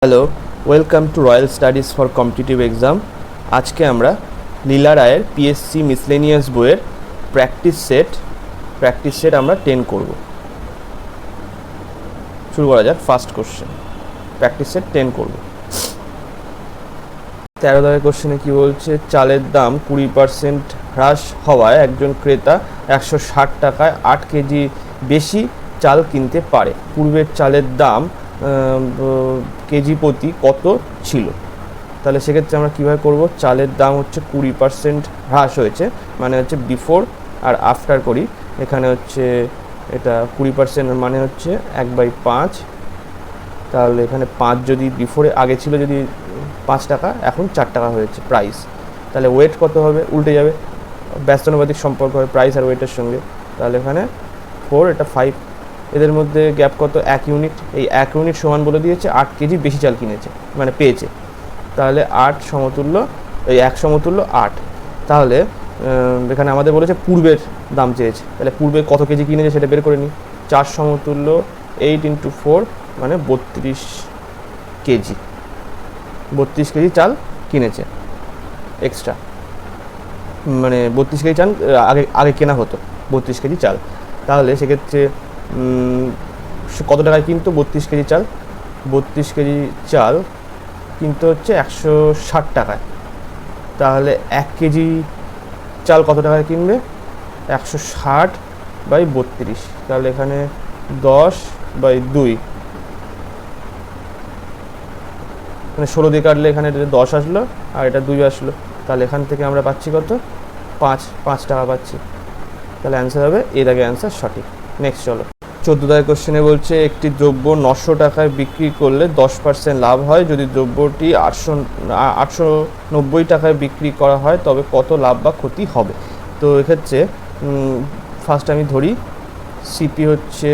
Hello, welcome to royal studies for competitive exam. আজকে আমরা লীলা রায়ের পিএসসি মিসলেনিয়াস বইয়ের প্র্যাকটিস সেট আমরা 10 করব। শুরু করা যাক। ফার্স্ট কোশ্চেন, প্র্যাকটিস সেট 10 করব। 13 দাগের কোশ্চেনে কী বলছে? চালের দাম 20% হ্রাস হওয়ায় একজন ক্রেতা 160 টাকায় 8 কেজি বেশি চাল কিনতে পারে। পূর্বের চালের দাম কেজি প্রতি কত ছিল? তাহলে সেক্ষেত্রে আমরা কীভাবে করব? চালের দাম হচ্ছে 20% হ্রাস হয়েছে, মানে হচ্ছে বিফোর আর আফটার করি। এখানে হচ্ছে এটা 20% মানে হচ্ছে 1/5। তাহলে এখানে 5 যদি বিফোরে আগে ছিল যদি 5 টাকা, এখন 4 টাকা হয়েছে প্রাইস। তাহলে ওয়েট কত হবে? উল্টে যাবে, ব্যস্তানুপাতিক সম্পর্ক হবে প্রাইস আর ওয়েটের সঙ্গে। তাহলে এখানে 4, এটা 5, এদের মধ্যে গ্যাপ কত? 1 ইউনিট। এই 1 ইউনিট সমান বলে দিয়েছে 8 কেজি বেশি চাল কিনেছে, মানে পেয়েছে। তাহলে 8 সমতুল্য, এই 1 সমতুল্য 8। তাহলে এখানে আমাদের বলেছে পূর্বের দাম চেয়েছে, তাহলে পূর্বে কত কেজি কিনেছে সেটা বের করে নিই। 4 সমতুল্য 8 × 4 মানে 32 কেজি। 32 কেজি চাল কিনেছে এক্সট্রা, মানে 32 কেজি চাল আগে কেনা হতো 32 কেজি চাল। তাহলে সেক্ষেত্রে কত টাকায় কিনতো 32 কেজি চাল? 32 কেজি চাল কিনতে হচ্ছে 160 টাকায়। তাহলে 1 কেজি চাল কত টাকায় কিনবে? 160/32। তাহলে এখানে 10/2, মানে 16 দিয়ে কাটলে এখানে 10 আসলো আর এটা 2 আসলো। তাহলে এখান থেকে আমরা পাচ্ছি কত? 5 টাকা পাচ্ছি। তাহলে অ্যান্সার হবে এ দাগের অ্যান্সার সঠিক। নেক্সট চলো। 14 দাগের কোশ্চেনে বলছে একটি দ্রব্য 900 টাকায় বিক্রি করলে 10% লাভ হয়। যদি দ্রব্যটি 890 টাকায় বিক্রি করা হয় তবে কত লাভ বা ক্ষতি হবে? তো এক্ষেত্রে ফার্স্ট আমি ধরি সিপি হচ্ছে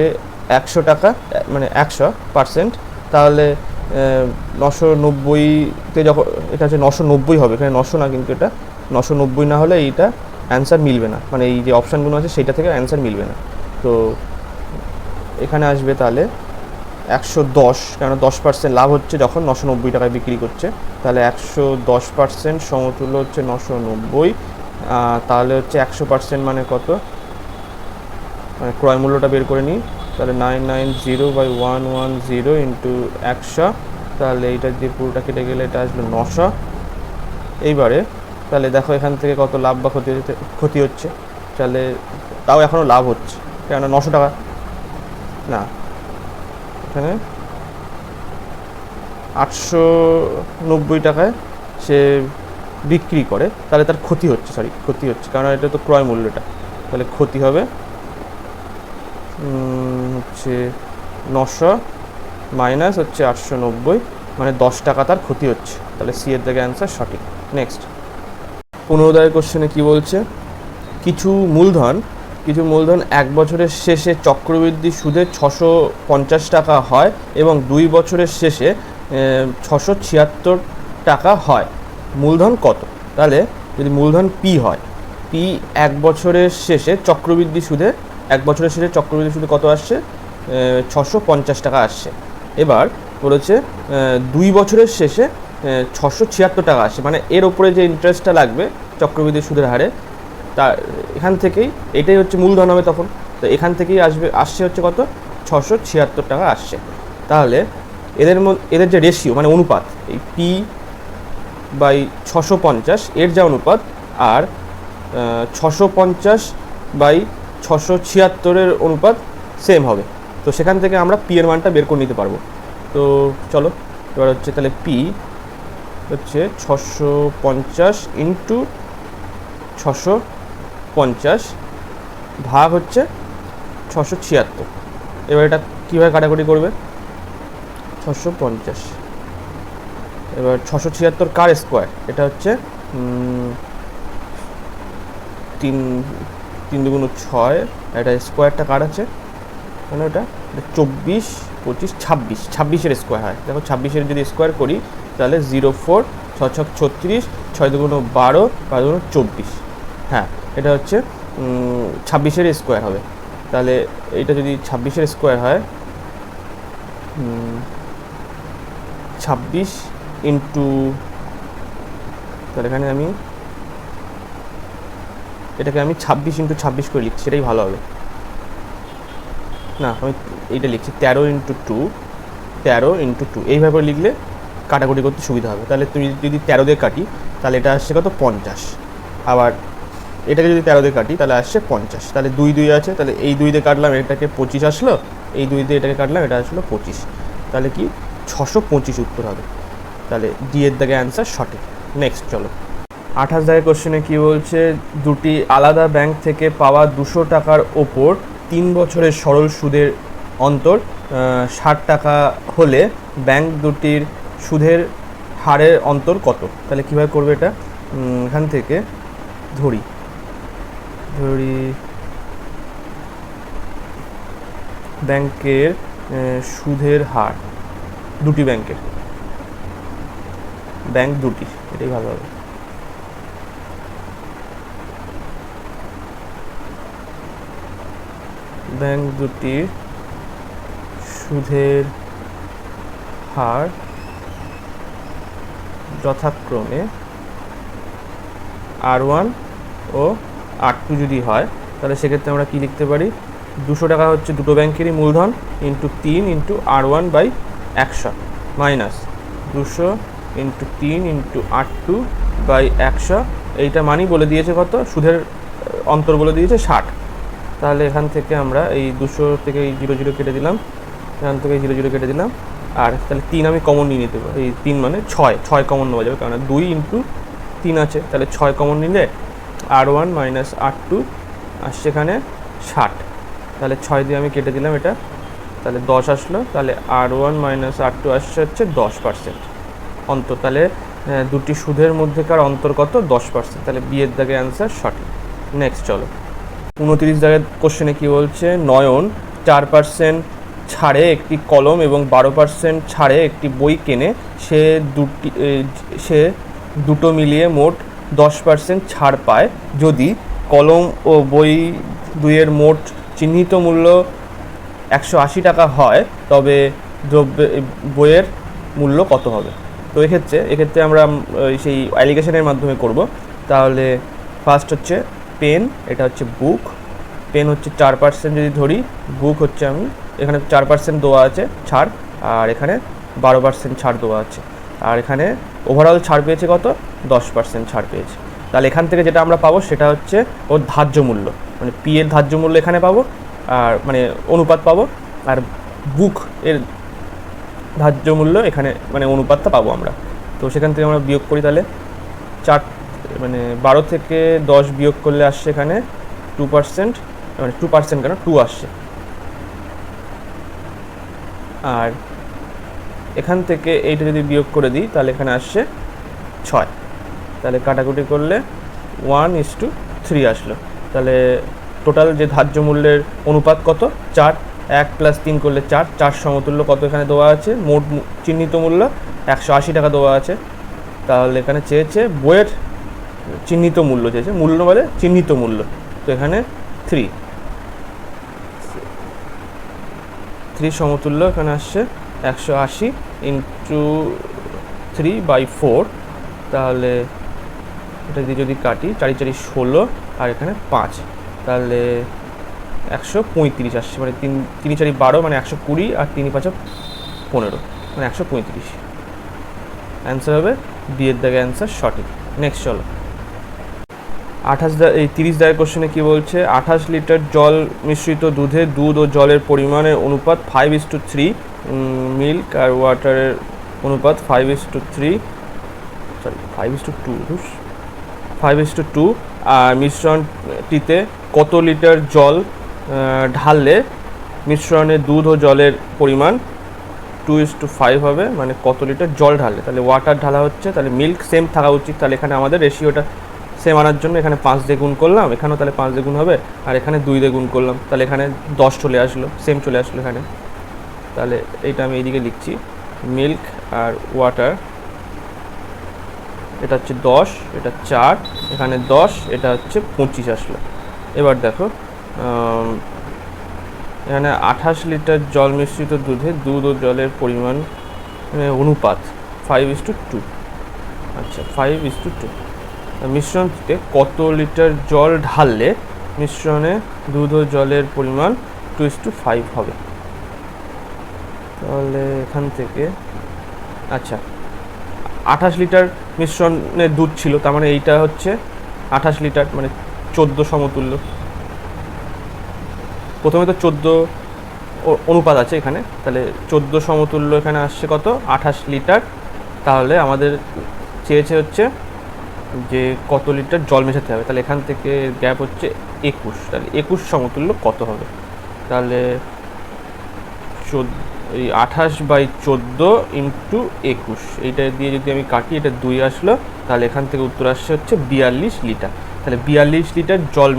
100 টাকা, মানে 100%। তাহলে 990-তে যখন এটা হচ্ছে 990 হবে, এখানে 900 না, কিন্তু এটা 990 না হলে এইটা অ্যান্সার মিলবে না, মানে এই যে অপশানগুলো আছে সেইটা থেকে অ্যান্সার মিলবে না। তো এখানে আসবে তাহলে 110, কেন 10% লাভ হচ্ছে যখন 990 টাকায় বিক্রি করছে। তাহলে 110% সমতুল্য হচ্ছে 990। তাহলে হচ্ছে 100% মানে কত? মানে ক্রয় মূল্যটা বের করে নিই। তাহলে 990/110 ইন্টু 100। তাহলে এইটা দিয়ে পুরোটা কেটে গেলে এটা আসবে 900। এইবারে তাহলে দেখো এখান থেকে কত লাভ বা ক্ষতি হচ্ছে। তাহলে তাও এখনও লাভ হচ্ছে, কেন 900 টাকা না, এখানে 890 টাকায় সে বিক্রি করে, তাহলে তার ক্ষতি হচ্ছে, কারণ এটা তো ক্রয় মূল্যটা। তাহলে ক্ষতি হবে হচ্ছে 900 মাইনাস হচ্ছে 890, মানে 10 টাকা তার ক্ষতি হচ্ছে। তাহলে সি এর দিকে অ্যান্সার সঠিক। নেক্সট 15 দাগের কোশ্চেনে কী বলছে? কিছু মূলধন 1 বছরের শেষে চক্রবৃদ্ধি সুদে 650 টাকা হয় এবং 2 বছরের শেষে 676 টাকা হয়। মূলধন কত? তাহলে যদি মূলধন পি হয়, পি 1 বছরের শেষে চক্রবৃদ্ধি সুদে কত আসছে? 650 টাকা আসছে। এবার বলেছে 2 বছরের শেষে 676 টাকা আসছে, মানে এর ওপরে যে ইন্টারেস্টটা লাগবে চক্রবৃদ্ধি সুদের হারে, তা এখান থেকেই এটাই হচ্ছে মূলধন হবে তখন। তো এখান থেকেই আসছে হচ্ছে কত? 676 টাকা আসছে। তাহলে এদের যে রেশিও, মানে অনুপাত, এই P/650 এর যা অনুপাত আর 650/676 অনুপাত সেম হবে। তো সেখান থেকে আমরা পি এর মানটা বের করে নিতে পারবো। তো চলো এবার হচ্ছে তাহলে পি হচ্ছে 650 ইন্টু 650 ভাগ হচ্ছে 676। এবার এটা কীভাবে কাটাকুটি করবে? 650, এবার 676 কার স্কোয়ার? এটা হচ্ছে 3 2 6, এটা স্কোয়ারটা কার আছে? মানে ওটা 24 25 26-এর স্কোয়ার হয়। দেখো 26-এর যদি স্কোয়ার করি তাহলে 04 6 6 36 6 2 12 5 2 24। হ্যাঁ, এটা হচ্ছে 26-এর স্কোয়ার হবে। তাহলে এইটা যদি 26-এর স্কোয়ার হয় 26 ইন্টু, তাহলে এখানে আমি এটাকে আমি 26 ইন্টু 26 করে লিখছি, সেটাই ভালো হবে। না, আমি এইটা লিখছি 13 ইন্টু 2, 13 ইন্টু 2, এইভাবে করে লিখলে কাটাকুটি করতে সুবিধা হবে। তাহলে তুমি যদি 13 দিয়ে কাটি তাহলে এটা আসছে কত, 50। আবার এটাকে যদি 13 দিয়ে কাটি তাহলে আসছে 50। তাহলে 2 2 আছে, তাহলে এই 2 দিয়ে কাটলাম, এটাকে 25 আসলো, এই 2 দিয়ে এটাকে কাটলাম, এটা আসলো 25। তাহলে কি 625 উত্তর হবে। তাহলে ডি এর দাগে অ্যান্সার সঠিক। নেক্সট চলো, 28 দাগের কোশ্চেনে কী বলছে, দুটি আলাদা ব্যাংক থেকে পাওয়া 200 টাকার ওপর 3 বছরের সরল সুদের অন্তর 60 টাকা হলে ব্যাংক দুটির সুদের হারের অন্তর কত? তাহলে কীভাবে করবে এটা, এখান থেকে ধরি ব্যাংকের সুদের হার, দুটি ব্যাংকের, ব্যাংক দুটি, এটাই ভালো হবে। ব্যাংক দুটির সুদের হার যথাক্রমে R1 ও R2 যদি হয়, তাহলে সেক্ষেত্রে আমরা কি লিখতে পারি, 200 টাকা হচ্ছে দুটো ব্যাংকেরই মূলধন, into 3 into R1 by 100 minus 200 into 3 into R2 by 100, এইটা মানি বলে দিয়েছে কত, সুদের অন্তর বলে দিয়েছে 60। তাহলে এখান থেকে আমরা এই 200 থেকে এই 0 0 কেটে দিলাম, এখান থেকে 0 0 কেটে দিলাম, আর তাহলে 3 আমি কমন নিয়ে নিতে পারি, এই 3 মানে 6 কমন নেওয়া যাবে, কারণ 2 ইন্টু 3 আছে, তাহলে 6 কমন নিলে R1 মাইনাস R2 আর সেখানে 60। তাহলে 6 দিয়ে আমি কেটে দিলাম এটা, তাহলে 10 আসলো, তাহলে R1 মাইনাস R2 আসছে হচ্ছে 10% অন্তর। তাহলে দুটি সুদের মধ্যেকার অন্তর কত, 10%। তাহলে বি এর দাগে অ্যান্সার সঠিক। নেক্সট চলো, 29 দাগের কোশ্চেনে কী বলছে, নয়ন 4% ছাড়ে একটি কলম এবং 12% ছাড়ে একটি বই কেনে, সে দুটো মিলিয়ে মোট 10% ছাড় পায়। যদি কলম ও বই দুইয়ের মোট চিহ্নিত মূল্য 180 টাকা হয়, তবে বইয়ের মূল্য কত হবে? তো এক্ষেত্রে আমরা সেই অ্যালিগেশনের মাধ্যমে করব। তাহলে ফার্স্ট হচ্ছে পেন, এটা হচ্ছে বুক, পেন হচ্ছে 4% যদি ধরি, বুক হচ্ছে, আমি এখানে 4% দেওয়া আছে ছাড়, আর এখানে 12% ছাড় দেওয়া আছে, আর এখানে ওভারঅল ছাড় পেয়েছে কত, 10% ছাড় পেয়েছে। তাহলে এখান থেকে যেটা আমরা পাবো সেটা হচ্ছে ওর ধার্য মূল্য, মানে পি এর ধার্য মূল্য এখানে পাবো, আর মানে অনুপাত পাবো, আর বুক এর ধার্য মূল্য এখানে মানে অনুপাতটা পাবো আমরা। তো সেখান থেকে আমরা বিয়োগ করি, তাহলে 12 থেকে 10 বিয়োগ করলে আসছে এখানে 2%, মানে 2% কেন 2 আসছে, আর এখান থেকে এইটা যদি বিয়োগ করে দিই তাহলে এখানে আসছে 6। তাহলে কাটাকুটি করলে 1:3 আসলো। তাহলে টোটাল যে ধার্য মূল্যের অনুপাত কত, 4, 1 + 3 করলে 4, 4 সমতুল্য কত এখানে দেওয়া আছে, মোট চিহ্নিত মূল্য 180 টাকা দেওয়া আছে। তাহলে এখানে চেয়েছে বইয়ের চিহ্নিত মূল্য, চেয়েছে মূল্য বলে চিহ্নিত মূল্য, তো এখানে 3 সমতুল্য এখানে আসছে 180 ইন্টু 3/4, তাহলে এটা দিয়ে যদি কাটি 4 4 16 আর এখানে 5, তাহলে 135 আসছে, মানে 3 4 12, মানে 120 আর 3 5 15, মানে 135। অ্যান্সার হবে বি এর দাগে অ্যান্সার সঠিক। নেক্সট চলো, 30 দাগের কোশ্চেনে কী বলছে, 28 লিটার জল মিশ্রিত দুধে দুধ ও জলের পরিমাণের অনুপাত 5:3, মিল্ক আর ওয়াটারের অনুপাত 5:2, আর মিশ্রণটিতে কত লিটার জল ঢাললে মিশ্রণে দুধ ও জলের পরিমাণ 2:5 হবে, মানে কত লিটার জল ঢাললে, তাহলে ওয়াটার ঢালা হচ্ছে, তাহলে মিল্ক সেম থাকা উচিত, তাহলে এখানে আমাদের রেশিওটা সেম আনার জন্য এখানে 5 দিয়ে গুণ করলাম, এখানেও তাহলে 5 দিয়ে গুণ হবে, আর এখানে 2 দিয়ে গুণ করলাম, তাহলে এখানে 10 চলে আসলো, সেম চলে আসলো এখানে। তাহলে এইটা আমি এইদিকে লিখছি, মিল্ক আর ওয়াটার, এটা হচ্ছে 10, এটা 4, এখানে 10, এটা হচ্ছে 25 আসলো। এবার দেখো এখানে 28 লিটার জল মিশ্রিত দুধে দুধ ও জলের পরিমাণ অনুপাত 5:2। আচ্ছা 5:2। মিশ্রণটিতে কত লিটার জল ঢাললে মিশ্রণে দুধ ও জলের পরিমাণ 2:5 হবে? তাহলে এখান থেকে আচ্ছা 28 লিটার মিশ্রণে দুধ ছিল, তার মানে এইটা হচ্ছে 28 লিটার, মানে 14 সমতুল্য। প্রথমে তো 14 অনুপাত আছে এখানে, তাহলে 14 সমতুল্য এখানে আসছে কত? 28 লিটার। তাহলে আমাদের চেয়েছে হচ্ছে যে কত লিটার জল মেশাতে হবে, তাহলে এখান থেকে গ্যাপ হচ্ছে 21, তাহলে 21 সমতুল্য কত হবে? তাহলে 28/14 ইন্টু 21, এইটা দিয়ে যদি আমি কাটি, এটা 2 আসলো, তাহলে এখান থেকে উত্তর আসছে হচ্ছে 42 লিটার। তাহলে 42 লিটার জল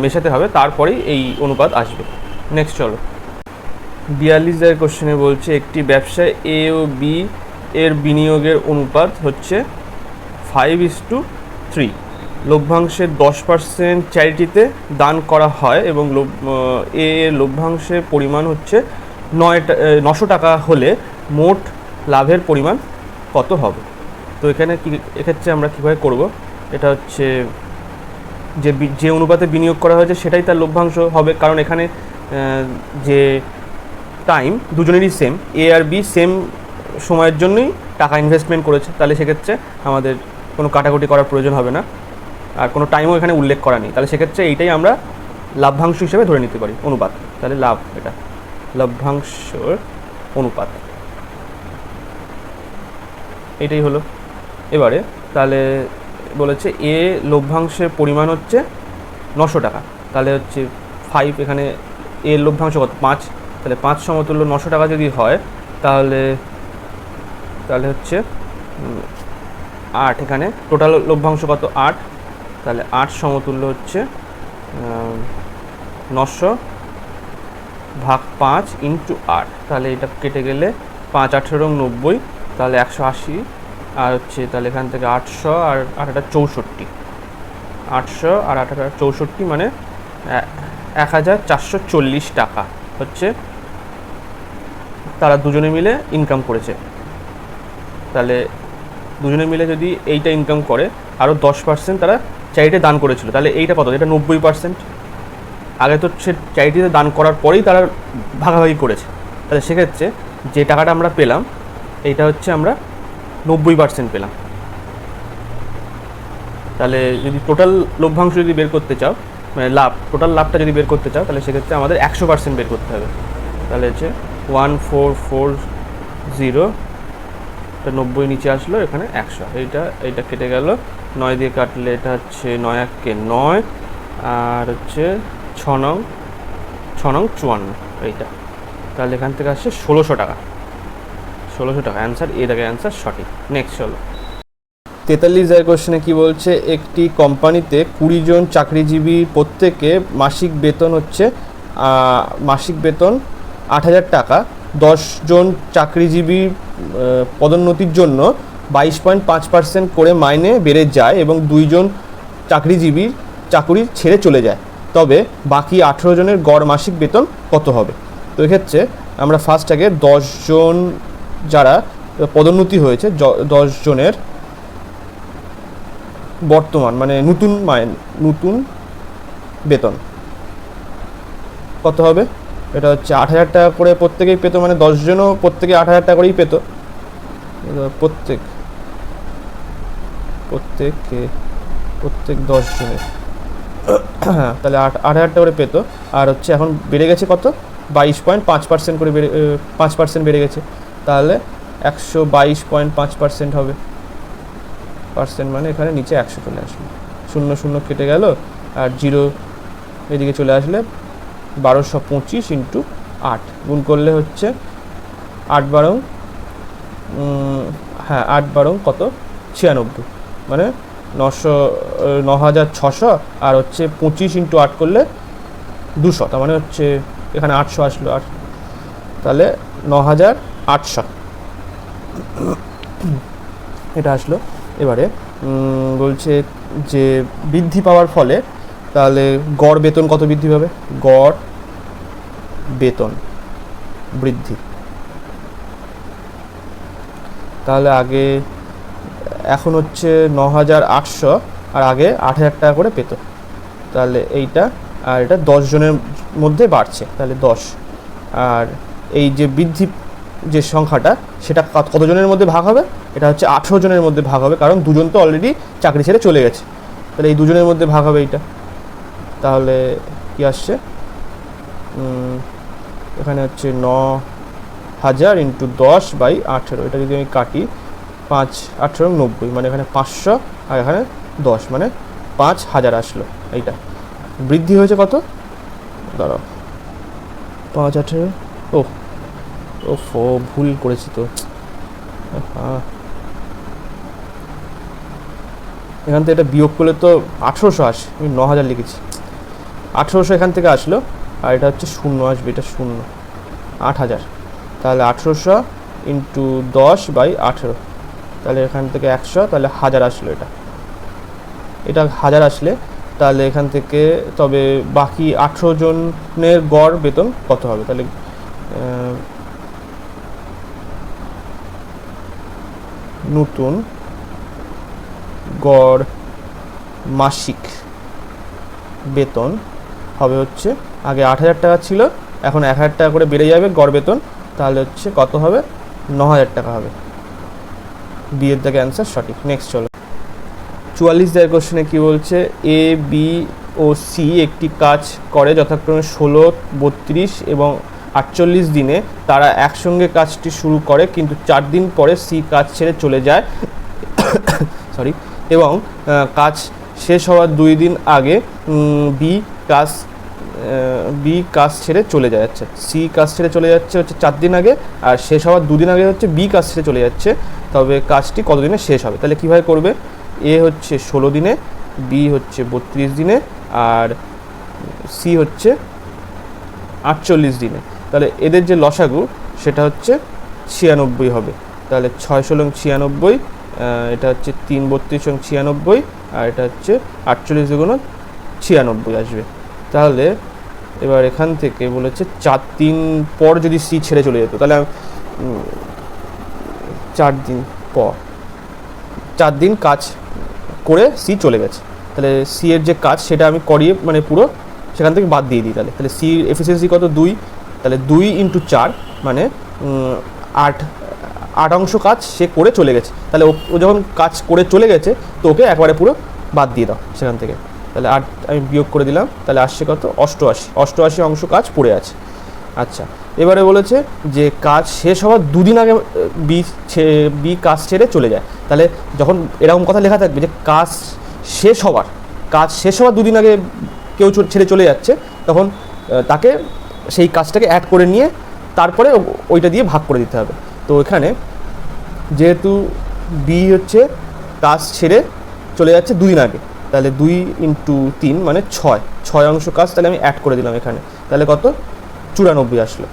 মেশাতে হবে, তারপরেই এই অনুপাত আসবে। নেক্সট চলো, 42 কোশ্চেনে বলছে একটি ব্যবসায় এ ও বি এর বিনিয়োগের অনুপাত হচ্ছে 5:3। লভ্যাংশের 10% চ্যারিটিতে দান করা হয় এবং এ এর লভ্যাংশের পরিমাণ হচ্ছে 900 টাকা হলে মোট লাভের পরিমাণ কত হবে? তো এখানে এক্ষেত্রে আমরা কীভাবে করব, এটা হচ্ছে যে অনুপাতে বিনিয়োগ করা হয়েছে সেটাই তার লভ্যাংশ হবে, কারণ এখানে যে টাইম দুজনেরই সেম, এ আর বি সেম সময়ের জন্যই টাকা ইনভেস্টমেন্ট করেছে, তাহলে সেক্ষেত্রে আমাদের কোনো কাটাকুটি করার প্রয়োজন হবে না, আর কোনো টাইমও এখানে উল্লেখ করা নেই, তাহলে সেক্ষেত্রে এইটাই আমরা লাভ্যাংশ হিসেবে ধরে নিতে পারি, অনুপাত। তাহলে এটা লভ্যাংশের অনুপাত, এটাই হলো। এবারে তাহলে বলেছে এ লভ্যাংশের পরিমাণ হচ্ছে 900 টাকা, তাহলে হচ্ছে 5, এখানে এর লভ্যাংশ কত? 5, তাহলে 5 সমতুল্য 900 টাকা যদি হয়, তাহলে হচ্ছে 8, এখানে টোটাল লভ্যাংশ কত? 8, তাহলে 8 সমতুল্য হচ্ছে 900 ভাগ 5 ইন্টু 8, তাহলে এটা কেটে গেলে 5 18 90, তাহলে 180, আর হচ্ছে তাহলে এখান থেকে 800 আর 8টা 64, 800 আর 8টা 64, মানে 1440 টাকা হচ্ছে তারা দুজনে মিলে ইনকাম করেছে। তাহলে দুজনে মিলে যদি এইটা ইনকাম করে, আরও 10% তারা চ্যারিটিতে দান করেছিল, তাহলে এইটা কত? এটা 90%। আগে তো সে চ্যারিটিতে দান করার পরেই তারা ভাগাভাগি করেছে, তাহলে সেক্ষেত্রে যে টাকাটা আমরা পেলাম, এইটা হচ্ছে আমরা 90% পেলাম। তাহলে যদি টোটাল লভ্যাংশ যদি বের করতে চাও, মানে টোটাল লাভটা যদি বের করতে চাও, তাহলে সেক্ষেত্রে আমাদের 100% বের করতে হবে। তাহলে হচ্ছে 1440, এটা 90 নিচে আসলো, এখানে 100, এইটা কেটে গেল, 9 দিয়ে কাটলে এটা হচ্ছে 9 1 9, আর হচ্ছে 6 নং 54, এইটা, তাহলে এখান থেকে আসছে 1600 টাকা। 1600 টাকা অ্যান্সার, এ দাগে অ্যান্সার সঠিক। নেক্সট চলো, 43 কোশ্চেনে কি বলছে, একটি কোম্পানিতে 20 জন চাকরিজীবী প্রত্যেকে মাসিক বেতন হচ্ছে 8,000 টাকা। 10 জন চাকরিজীবীর পদোন্নতির জন্য 22.5% করে মাইনে বেড়ে যায় এবং 2 জন চাকরিজীবীর চাকুরি ছেড়ে চলে যায়, তবে বাকি 18 জনের গড় মাসিক বেতন কত হবে? তো এক্ষেত্রে আমরা ফার্স্ট আগে 10 জন যারা পদোন্নতি হয়েছে, 10 জনের বর্তমান মানে নতুন বেতন কত হবে? এটা হচ্ছে 8,000 টাকা করে প্রত্যেকেই পেতো, মানে 10 জনও প্রত্যেকে 8,000 টাকা করেই পেতো, প্রত্যেক 10 জনের, হ্যাঁ, তাহলে 8,000 টাকা করে পেতো। আর হচ্ছে এখন বেড়ে গেছে কত? 22.5% করে 5% বেড়ে গেছে, তাহলে 122.5% হবে। পার্সেন্ট মানে এখানে নিচে 100 চলে আসলো, 0 0 কেটে গেল, আর 0 এদিকে চলে আসলে 1225 ইন্টু 8 গুণ করলে হচ্ছে 8 12 8 12 কত? 96, মানে 9,600, আর হচ্ছে 25 ইন্টু 8 করলে 200, তার মানে হচ্ছে এখানে 800 আসলো, আর তাহলে 9,800 এটা আসলো। এবারে বলছে যে বৃদ্ধি পাওয়ার ফলে তাহলে গড় বেতন কত বৃদ্ধি পাবে? গড় বেতন বৃদ্ধি তাহলে আগে এখন হচ্ছে 9,800 আর আগে 8,000 টাকা করে পেত। তাহলে এইটা আর এটা 10 জনের মধ্যে বাড়ছে, তাহলে 10। আর এই যে বৃদ্ধি যে সংখ্যাটা সেটা কতজনের মধ্যে ভাগ হবে? এটা হচ্ছে 18 জনের মধ্যে ভাগ হবে, কারণ দুজন তো অলরেডি চাকরি ছেড়ে চলে গেছে। তাহলে এই দুজনের মধ্যে ভাগ হবে এইটা। তাহলে কি আসছে? এখানে হচ্ছে 9,000 ইন্টু 10/18। এটা যদি আমি কাটি 5 18 90, মানে এখানে 500 আর এখানে 10, মানে 5,000 আসলো। এইটা বৃদ্ধি হয়েছে কত? দাঁড়াও, 5 18, ও ভুল করেছি তো। হ্যাঁ, এখান থেকে এটা বিয়োগ করলে তো 1800 আসে, আমি 9,000 লিখেছি। 1800 এখান থেকে আসলো, আর এটা হচ্ছে 0 আসবে, এটা 0, 8,000। তাহলে 1800 ইন্টু 10/18, তাহলে এখান থেকে 100, তাহলে 1000 আসলো। এটা 1000 আসলে তাহলে এখান থেকে তবে বাকি 18 জনের গড় বেতন কত হবে? তাহলে নতুন গড় মাসিক বেতন হবে হচ্ছে, আগে 8,000 টাকা ছিল, এখন 1,000 টাকা করে বেড়ে যাবে গড় বেতন। তাহলে হচ্ছে কত হবে? 9,000 টাকা হবে। বিয়ের দাগে অ্যান্সার সঠিক। নেক্সট চলো, 44 দাগের কোশ্চেনে কি বলছে? এ, বি ও সি একটি কাজ করে যথাক্রমে 16, 32 এবং 48 দিনে। তারা একসঙ্গে কাজটি শুরু করে, কিন্তু 4 দিন পরে সি কাজ ছেড়ে চলে যায় সরি, এবং কাজ শেষ হওয়ার 2 দিন আগে বি কাজ ছেড়ে চলে যায়। আচ্ছা, সি কাজ ছেড়ে চলে যাচ্ছে হচ্ছে 4 দিন আগে, আর শেষ হওয়ার 2 দিন আগে হচ্ছে বি কাজ ছেড়ে চলে যাচ্ছে। তবে কাজটি কতদিনে শেষ হবে? তাহলে কীভাবে করবে? এ হচ্ছে 16 দিনে, বি হচ্ছে 32 দিনে, আর সি হচ্ছে 48 দিনে। তাহলে এদের যে লসাগু সেটা হচ্ছে 96 হবে। তাহলে 6 16 96, এটা হচ্ছে 3 32 96, আর এটা হচ্ছে 48 দুগুণ 96 আসবে। তাহলে এবার এখান থেকে বলেছে 4 দিন পর যদি সি ছেড়ে চলে যেত, তাহলে 4 দিন পর 4 দিন কাজ করে সি চলে গেছে, তাহলে সি এর যে কাজ সেটা আমি করিয়ে মানে পুরো সেখান থেকে বাদ দিয়ে দিই। তাহলে সির এফিসিয়েন্সি কত? 2। তাহলে 2 × 4 মানে 8 অংশ কাজ সে করে চলে গেছে। তাহলে ও যখন কাজ করে চলে গেছে তো ওকে একবারে পুরো বাদ দিয়ে দাও সেখান থেকে। তাহলে 8 আমি বিয়োগ করে দিলাম, তাহলে আসছে কত? 88 অংশ কাজ পড়ে আছে। আচ্ছা, এবারে বলেছে যে কাজ শেষ হওয়ার 2 দিন আগে বি কাজ ছেড়ে চলে যায়। তাহলে যখন এরকম কথা লেখা থাকবে যে কাজ শেষ হওয়ার 2 দিন আগে কেউ ছেড়ে চলে যাচ্ছে, তখন তাকে সেই কাজটাকে অ্যাড করে নিয়ে তারপরে ওইটা দিয়ে ভাগ করে দিতে হবে। তো এখানে যেহেতু বি হচ্ছে কাজ ছেড়ে চলে যাচ্ছে 2 দিন আগে, তাহলে 2 × 3 মানে 6 অংশ কাজ, তাহলে আমি অ্যাড করে দিলাম এখানে। তাহলে কত? 94 আসলো।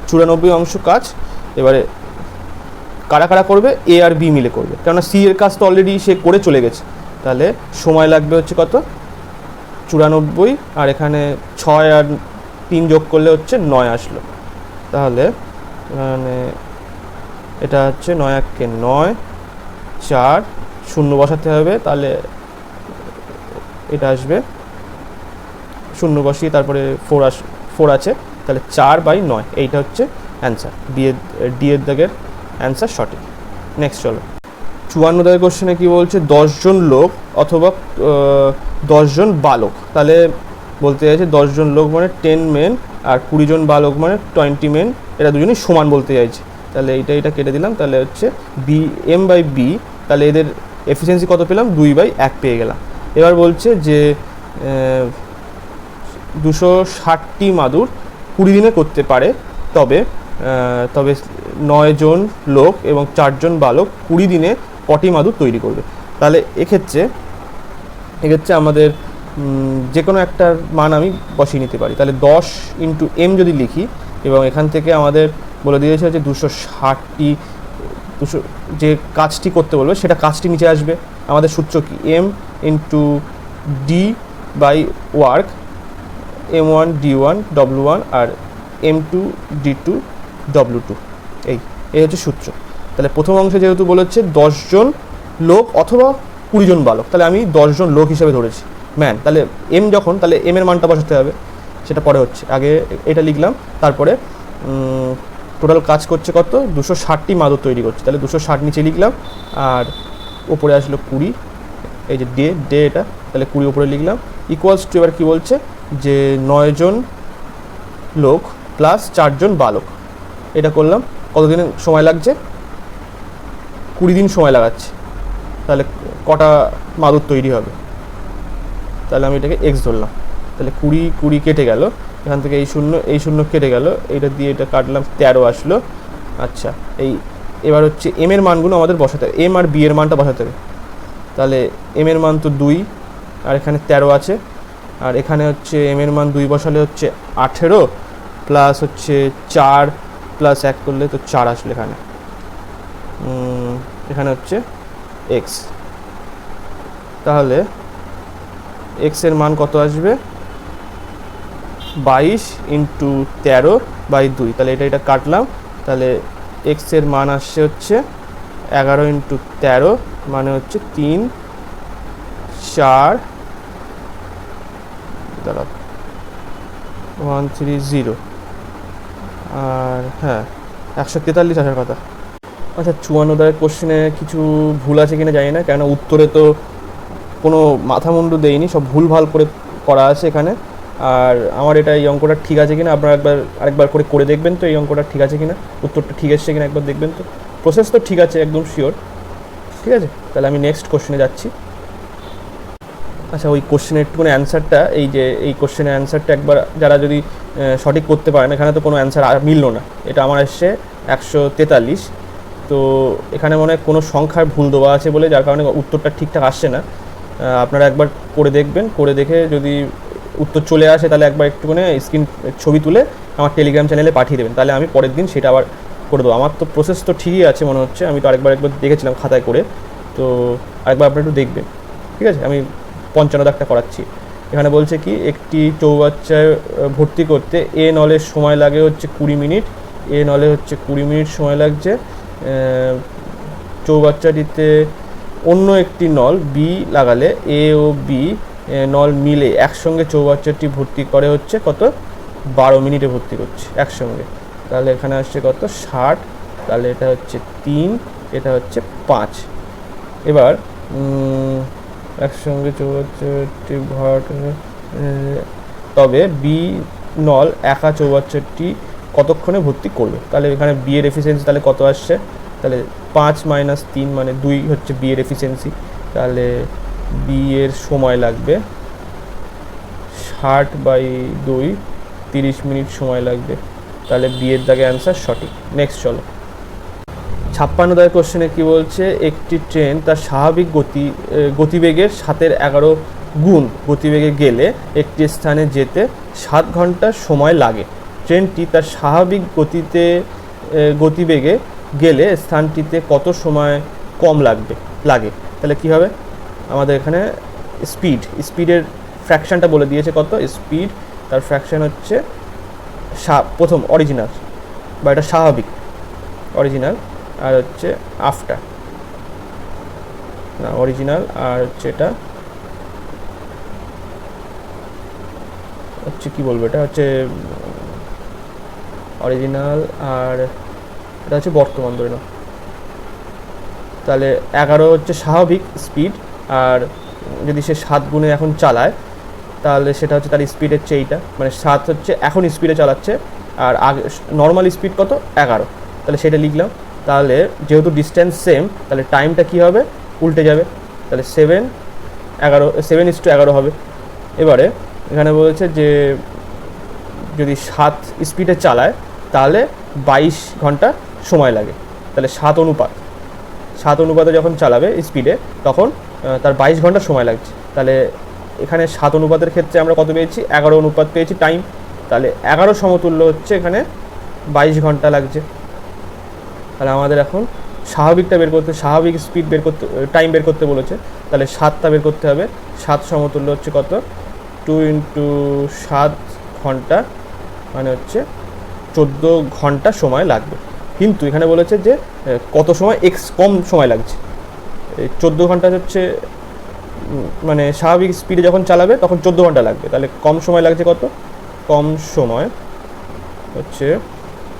94 অংশ কাজ এবারে কারা কারা করবে? এ আর বি মিলে করবে, কেননা সি এর কাজ তো অলরেডি সে করে চলে গেছে। তাহলে সময় লাগবে হচ্ছে কত? 94, আর এখানে 6 আর 3 যোগ করলে হচ্ছে 9 আসলো। তাহলে মানে এটা হচ্ছে 9 1 9, 4 0 বসাতে হবে, তাহলে এটা আসবে 0 বসিয়ে তারপরে 4 আছে, তাহলে 4/9। এইটা হচ্ছে অ্যান্সার। ডি এর দাগের অ্যান্সার সঠিক। নেক্সট চলো, 54 দাগের কোশ্চেনে কি বলছে? 10 জন লোক অথবা 10 জন বালক। তাহলে বলতে চাইছে 10 জন লোক মানে 10 মেন, আর 20 জন বালক মানে 20 মেন, এরা দুজনই সমান বলতে চাইছে। তাহলে এটা কেটে দিলাম, তাহলে হচ্ছে বি M/B। তাহলে এদের এফিসিয়েন্সি কত পেলাম? 2/1 পেয়ে গেলাম। এবার বলছে যে 260টি মাদুর 20 দিনে করতে পারে, তবে 9 জন লোক এবং 4 জন বালক 20 দিনে কটি মাদুর তৈরি করবে। তাহলে এক্ষেত্রে আমাদের যে কোনো একটা মান আমি বসিয়ে নিতে পারি। তাহলে 10 × M যদি লিখি, এবং এখান থেকে আমাদের বলে দিয়েছে যে 260টি যে কাজটি করতে বলবে সেটা কাজটি নিচে আসবে। আমাদের সূত্র কি? M × D/ওয়ার্ক, M1 D1 W1 আর M2 D2 W2। এই হচ্ছে সূত্র। তাহলে প্রথম অংশে যেহেতু বলেছে 10 জন লোক অথবা 20 জন বালক, তাহলে আমি 10 জন লোক হিসেবে ধরেছি ম্যান। তাহলে এম যখন, তাহলে এম এর মানটা বসাতে হবে, সেটা পরে হচ্ছে। আগে এটা লিখলাম, তারপরে টোটাল কাজ করছে কত, 260টি মাদুর তৈরি করছে, তাহলে 260 নিচে লিখলাম, আর ওপরে আসলো 20, এই যে ডে এটা, তাহলে 20 ওপরে লিখলাম, ইকুয়ালস টু এবার কী বলছে যে 9 জন লোক প্লাস 4 জন বালক। এটা করলাম, কতদিন সময় লাগছে, 20 দিন সময় লাগাচ্ছে। তাহলে কটা মাদুর তৈরি হবে, তাহলে আমি এটাকে এক্স ধরলাম। তাহলে 20 কেটে গেল, এখান থেকে এই শূন্য কেটে গেল, এইটা দিয়ে এটা কাটলাম, 13 আসলো। আচ্ছা, এবার হচ্ছে এম এর মানগুলো আমাদের বসাতে হবে, এম আর বি এর মানটা বসাতে হবে। তাহলে এম এর মান তো 2, আর এখানে 13 আছে, আর এখানে হচ্ছে এম এর মান 2 বসালে হচ্ছে 18, প্লাস হচ্ছে 4 প্লাস 1 করলে তো 4 আসলে এখানে হচ্ছে এক্স। তাহলে এক্স এর মান কত আসবে, 22 ইন্টু 13/2। তাহলে এটা কাটলাম, তাহলে এক্স এর মান আসছে হচ্ছে 11 ইন্টু 13, মানে হচ্ছে 3, 4, 130, আর হ্যাঁ 143 আসার কথা। আচ্ছা, 54 দাগের কোশ্চেনে কিছু ভুল আছে কিনা জানি না, কেননা উত্তরে তো কোনো মাথামুন্ডু দেয়নি, সব ভুলভাল করে করা আছে এখানে। আর আমার এটা এই অঙ্কটা ঠিক আছে কিনা আপনারা আরেকবার করে দেখবেন তো, এই অঙ্কটা ঠিক আছে কিনা, উত্তরটা ঠিক এসছে কিনা একবার দেখবেন তো। প্রসেস তো ঠিক আছে, একদম শিওর, ঠিক আছে। তাহলে আমি নেক্সট কোশ্চেনে যাচ্ছি। আচ্ছা, ওই কোশ্চেনের একটুখানি অ্যান্সারটা, এই কোশ্চেনের অ্যান্সারটা একবার যারা যদি সঠিক করতে পারেন, এখানে তো কোনো অ্যান্সার মিললো না, এটা আমার এসছে 143। তো এখানে মনে হয় কোনো সংখ্যার ভুল দেওয়া আছে বলে, যার কারণে উত্তরটা ঠিকঠাক আসছে না। আপনারা একবার করে দেখবেন, করে দেখে যদি উত্তর চলে আসে তাহলে একবার একটুখানি স্ক্রিন ছবি তুলে আমার টেলিগ্রাম চ্যানেলে পাঠিয়ে দেবেন, তাহলে আমি পরের দিন সেটা আবার করে দেবো। আমার তো প্রসেস তো ঠিকই আছে মনে হচ্ছে, আমি তো একবার দেখেছিলাম খাতায় করে, তো আরেকবার আপনারা একটু দেখবেন, ঠিক আছে। আমি 55 দাগটা করাচ্ছি। এখানে বলছে কি, একটি চৌবাচ্চায় ভর্তি করতে এ নলের সময় লাগে হচ্ছে 20 মিনিট, এ নলে হচ্ছে 20 মিনিট সময় লাগছে। চৌবাচ্চাটিতে অন্য একটি নল বি লাগালে এ ও বি নল মিলে একসঙ্গে চৌবাচ্চাটি ভর্তি করে হচ্ছে কত, 12 মিনিটে ভর্তি করছে একসঙ্গে। তাহলে এখানে আসছে কত, 60, তাহলে এটা হচ্ছে 3, এটা হচ্ছে 5। এবার একসঙ্গে চৌবাচ্চাটি তবে বি নল একা চৌবাচ্চাটি কতক্ষণে ভর্তি করবে। তাহলে এখানে বি এর এফিসিয়েন্সি তাহলে কত আসছে, তাহলে 5 - 3 মানে 2 হচ্ছে বি এর এফিসিয়েন্সি। তাহলে বি এর সময় লাগবে 60/2, 30 মিনিট সময় লাগবে। তাহলে বি এর দাগে অ্যান্সার সঠিক। নেক্সট চলো। 56 দাগের কোশ্চেনে কি বলছে, একটি ট্রেন তার স্বাভাবিক গতিবেগের 7/11 গুণ গতিবেগে গেলে একটি স্থানে যেতে 7 ঘন্টা সময় লাগে। ট্রেনটি তার স্বাভাবিক গতিবেগে গেলে স্থানটিতে কত সময় কম লাগে। তাহলে কি হবে, আমাদের এখানে স্পিডের ফ্র্যাকশানটা বলে দিয়েছে কত, স্পিড তার ফ্র্যাকশান হচ্ছে প্রথম অরিজিনাল বা এটা স্বাভাবিক অরিজিনাল, আর হচ্ছে আফটার না অরিজিনাল, আর হচ্ছে এটা হচ্ছে কি বলবো, এটা হচ্ছে অরিজিনাল, আর এটা হচ্ছে বর্তমান ধরে নাও। তাহলে 11 হচ্ছে স্বাভাবিক স্পিড, আর যদি সে 7 গুণে এখন চালায় তাহলে সেটা হচ্ছে তার স্পিড হচ্ছে এইটা, মানে 7 হচ্ছে এখন স্পিডে চালাচ্ছে, আর আগে নর্মাল স্পিড কত 11, তাহলে সেটা লিখলাম। তাহলে যেহেতু ডিস্টেন্স সেম, তাহলে টাইমটা কী হবে, উল্টে যাবে, তাহলে 7:11 হবে। এবারে এখানে বলেছে যে যদি 7 স্পিডে চালায় তাহলে 22 ঘন্টা সময় লাগে। তাহলে 7 অনুপাতে যখন চালাবে স্পিডে তখন তার 22 ঘন্টা সময় লাগছে। তাহলে এখানে 7 অনুপাতের ক্ষেত্রে আমরা কত পেয়েছি, 11 অনুপাত পেয়েছি টাইম, তাহলে 11 সমতুল্য হচ্ছে এখানে 22 ঘন্টা লাগছে। তাহলে আমাদের এখন স্বাভাবিক স্পিড টাইম বের করতে বলেছে, তাহলে 7টা বের করতে হবে। 7 সমতুল্য হচ্ছে কত, 2 × 7 ঘন্টা, মানে হচ্ছে 14 ঘন্টা সময় লাগবে। কিন্তু এখানে বলেছে যে কত সময় এক্স কম সময় লাগছে। 14 ঘন্টা হচ্ছে মানে স্বাভাবিক স্পিডে যখন চালাবে তখন 14 ঘন্টা লাগবে, তাহলে কম সময় লাগছে কত, কম সময় হচ্ছে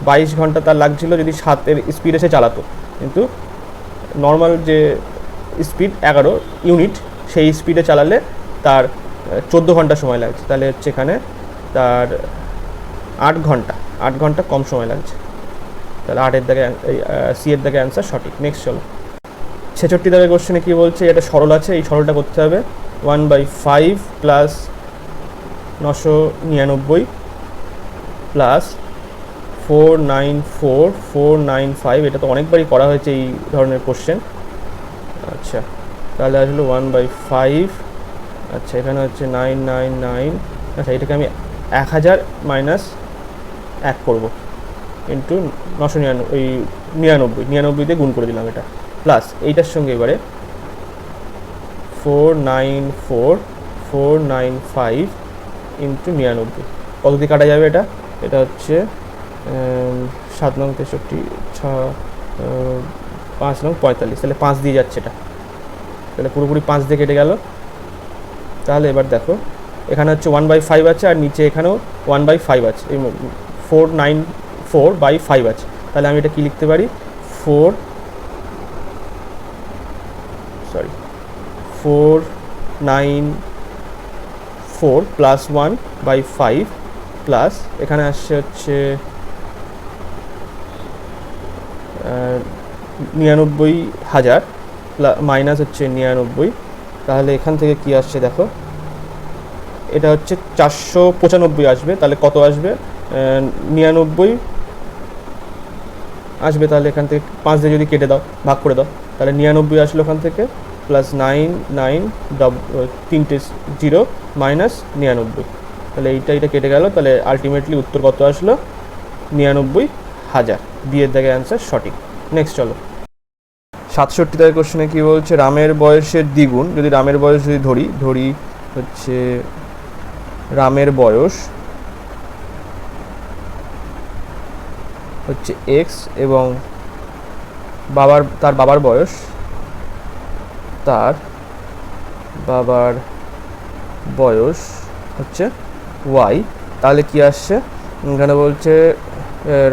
22 ঘন্টা তার লাগছিল যদি 7-এর স্পিডে সে চালাতো, কিন্তু নর্মাল যে স্পিড 11 ইউনিট সেই স্পিডে চালালে তার 14 ঘন্টা সময় লাগছে, তাহলে হচ্ছে এখানে তার 8 ঘন্টা কম সময় লাগছে, তাহলে 8-এর দাগে সি এর দাগে অ্যান্সার সঠিক। নেক্সট চলো 66 দাগের কোশ্চেনে কী বলছে, এটা সরল আছে, এই সরলটা করতে হবে। 1/5 প্লাস 999 প্লাস 495, এটা তো অনেকবারই করা হয়েছে এই ধরনের কোশ্চেন। আচ্ছা তাহলে আসলে 1/5, আচ্ছা এখানে হচ্ছে 999, আচ্ছা এটাকে আমি 1000 মাইনাস 1 করবো ইন্টু 999 দিয়ে গুণ করে দিলাম এটা, প্লাস এইটার সঙ্গে এবারে 495 ইন্টু 99, কত দিয়ে কাটা যাবে এটা, এটা হচ্ছে 7 নং 63, 5 নং 45, তাহলে 5 দিয়ে যাচ্ছে এটা, তাহলে পুরোপুরি 5 দিয়ে কেটে গেল। তাহলে এবার দেখো এখানে হচ্ছে 1/5 আছে আর নিচে এখানেও 1/5 আছে, এই 494/5 আছে, তাহলে আমি এটা কি লিখতে পারি, 494 প্লাস 1/5 প্লাস এখানে আসছে হচ্ছে 99,000 মাইনাস হচ্ছে 99, তাহলে এখান থেকে কি আসছে দেখো, এটা হচ্ছে 495 আসবে, তাহলে কত আসবে, 99 আসবে, তাহলে এখান থেকে 5 দিয়ে যদি কেটে দাও ভাগ করে দাও তাহলে 99 আসলো ওখান থেকে, প্লাস 3 0 মাইনাস 99, তাহলে এইটা কেটে গেল, তাহলে আলটিমেটলি উত্তর কত আসলো, 99,000, বিয়ের দাগে অ্যান্সার সঠিক। নেক্সট চলো 67 দাগের কোশ্চেনে কী বলছে, রামের বয়সের দ্বিগুণ, যদি রামের বয়স যদি ধরি হচ্ছে রামের বয়স হচ্ছে এক্স এবং তার বাবার বয়স হচ্ছে ওয়াই, তাহলে কি আসছে, এখানে বলছে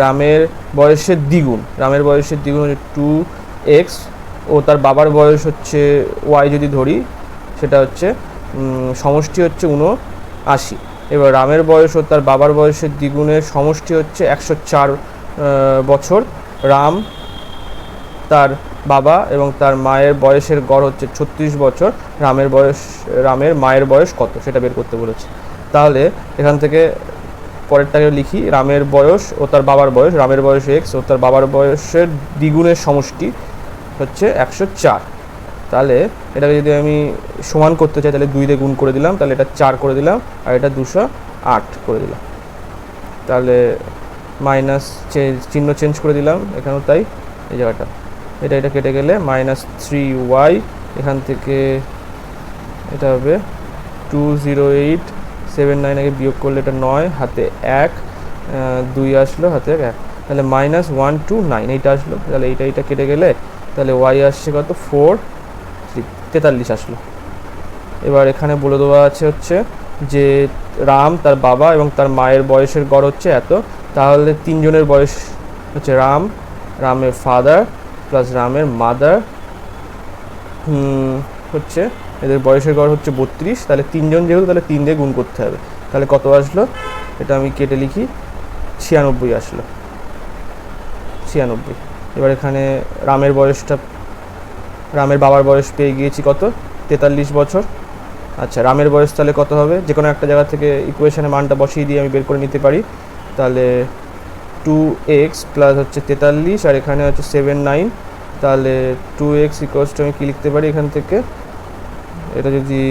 রামের বয়সের দ্বিগুণ হচ্ছে 2x ও তার বাবার বয়স হচ্ছে ওয়াই যদি ধরি, সেটা হচ্ছে সমষ্টি হচ্ছে 79। এবার রামের বয়স ও তার বাবার বয়সের দ্বিগুণের সমষ্টি হচ্ছে 104 বছর। রাম, তার বাবা এবং তার মায়ের বয়সের গড় হচ্ছে 36 বছর। রামের মায়ের বয়স কত সেটা বের করতে বলেছে। তাহলে এখান থেকে পরেরটাকে লিখি, রামের বয়স ও তার বাবার বয়স, রামের বয়স এক্স ও তার বাবার বয়সের দ্বিগুণের সমষ্টি হচ্ছে 104। তাহলে এটাকে যদি আমি সমান করতে চাই তাহলে 2 দিয়ে গুণ করে দিলাম, তাহলে এটা 4 করে দিলাম আর এটা 208 করে দিলাম, তাহলে মাইনাস চিহ্ন চেঞ্জ করে দিলাম এখানেও তাই, এই জায়গাটা এটা কেটে গেলে -3y, এখান থেকে এটা হবে 20879, আগে বিয়োগ করলে এটা 9, হাতে 1 2 আসলো, হাতে 1, তাহলে -129 এইটা আসলো, তাহলে এইটা কেটে গেলে তাহলে y আসছে কত 43 আসলো। এবার এখানে বলে দেওয়া আছে হচ্ছে যে রাম, তার বাবা এবং তার মায়ের বয়সের গড় হচ্ছে এত, তাহলে তিনজনের বয়স হচ্ছে রামের ফাদার প্লাস রামের মাদার হচ্ছে এদের বয়সের গড় হচ্ছে 32, তাহলে তিনজন যেহেতু তাহলে 3 দিয়ে গুণ করতে হবে, তাহলে কত আসলো, এটা আমি কেটে লিখি 96 আসলো, 96। এবার এখানে রামের বাবার বয়স পেয়ে গিয়েছি কত, 43 বছর। আচ্ছা রামের বয়স তাহলে কত হবে, যে কোনো একটা জায়গা থেকে ইকুয়েশনে মানটা বসিয়ে দিয়ে আমি বের করে নিতে পারি, তাহলে 2x প্লাস হচ্ছে 43 আর এখানে হচ্ছে 79, তাহলে 2x ইকুয়ালস টু আমি কী লিখতে পারি, এখান থেকে এটা যদি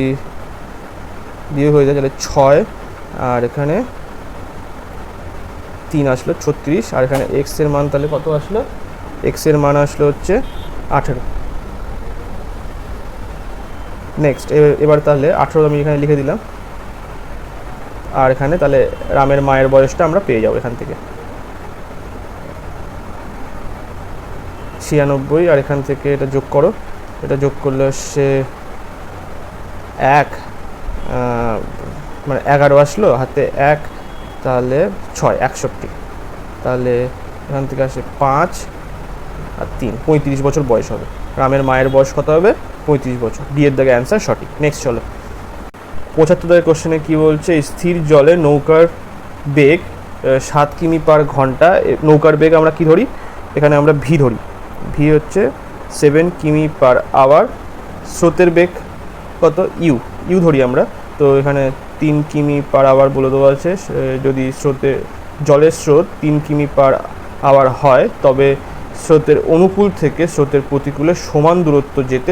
বিয়োগ হয়ে যায় তাহলে 6 আর এখানে 3 আসলো 36, আর এখানে x এর মান তাহলে কত আসলো, x এর মান আসলো হচ্ছে 18। নেক্সট এবার তাহলে 18 আমি এখানে লিখে দিলাম, আর এখানে তাহলে রামের মায়ের বয়সটা আমরা পেয়ে যাবো এখান থেকে। 96, আর এখান থেকে এটা যোগ করো, এটা যোগ করলে হচ্ছে 1 মানে 11 আসলো, হাতে 1 তাহলে 6 61, তাহলে এখান থেকে আসে 5 আর 3 35 বছর বয়স হবে। রামের মায়ের বয়স কত হবে? 35 বছর। ডি এর দাগে অ্যান্সার সঠিক। নেক্সট চলো 75 দাগের কোশ্চেনে কি বলছে, স্থির জলে নৌকার বেগ 7 কিমি পার ঘন্টা। নৌকার বেগ আমরা কি ধরি? এখানে আমরা ভি ধরি, ভি হচ্ছে 7 কিমি পার আওয়ার। স্রোতের বেগ কত? ইউ ধরি আমরা, তো এখানে 3 কিমি পার আওয়ার বলে দেওয়া আছে। যদি জলের স্রোত 3 কিমি পার আওয়ার হয়, তবে স্রোতের অনুকূল থেকে স্রোতের প্রতিকূলে সমান দূরত্ব যেতে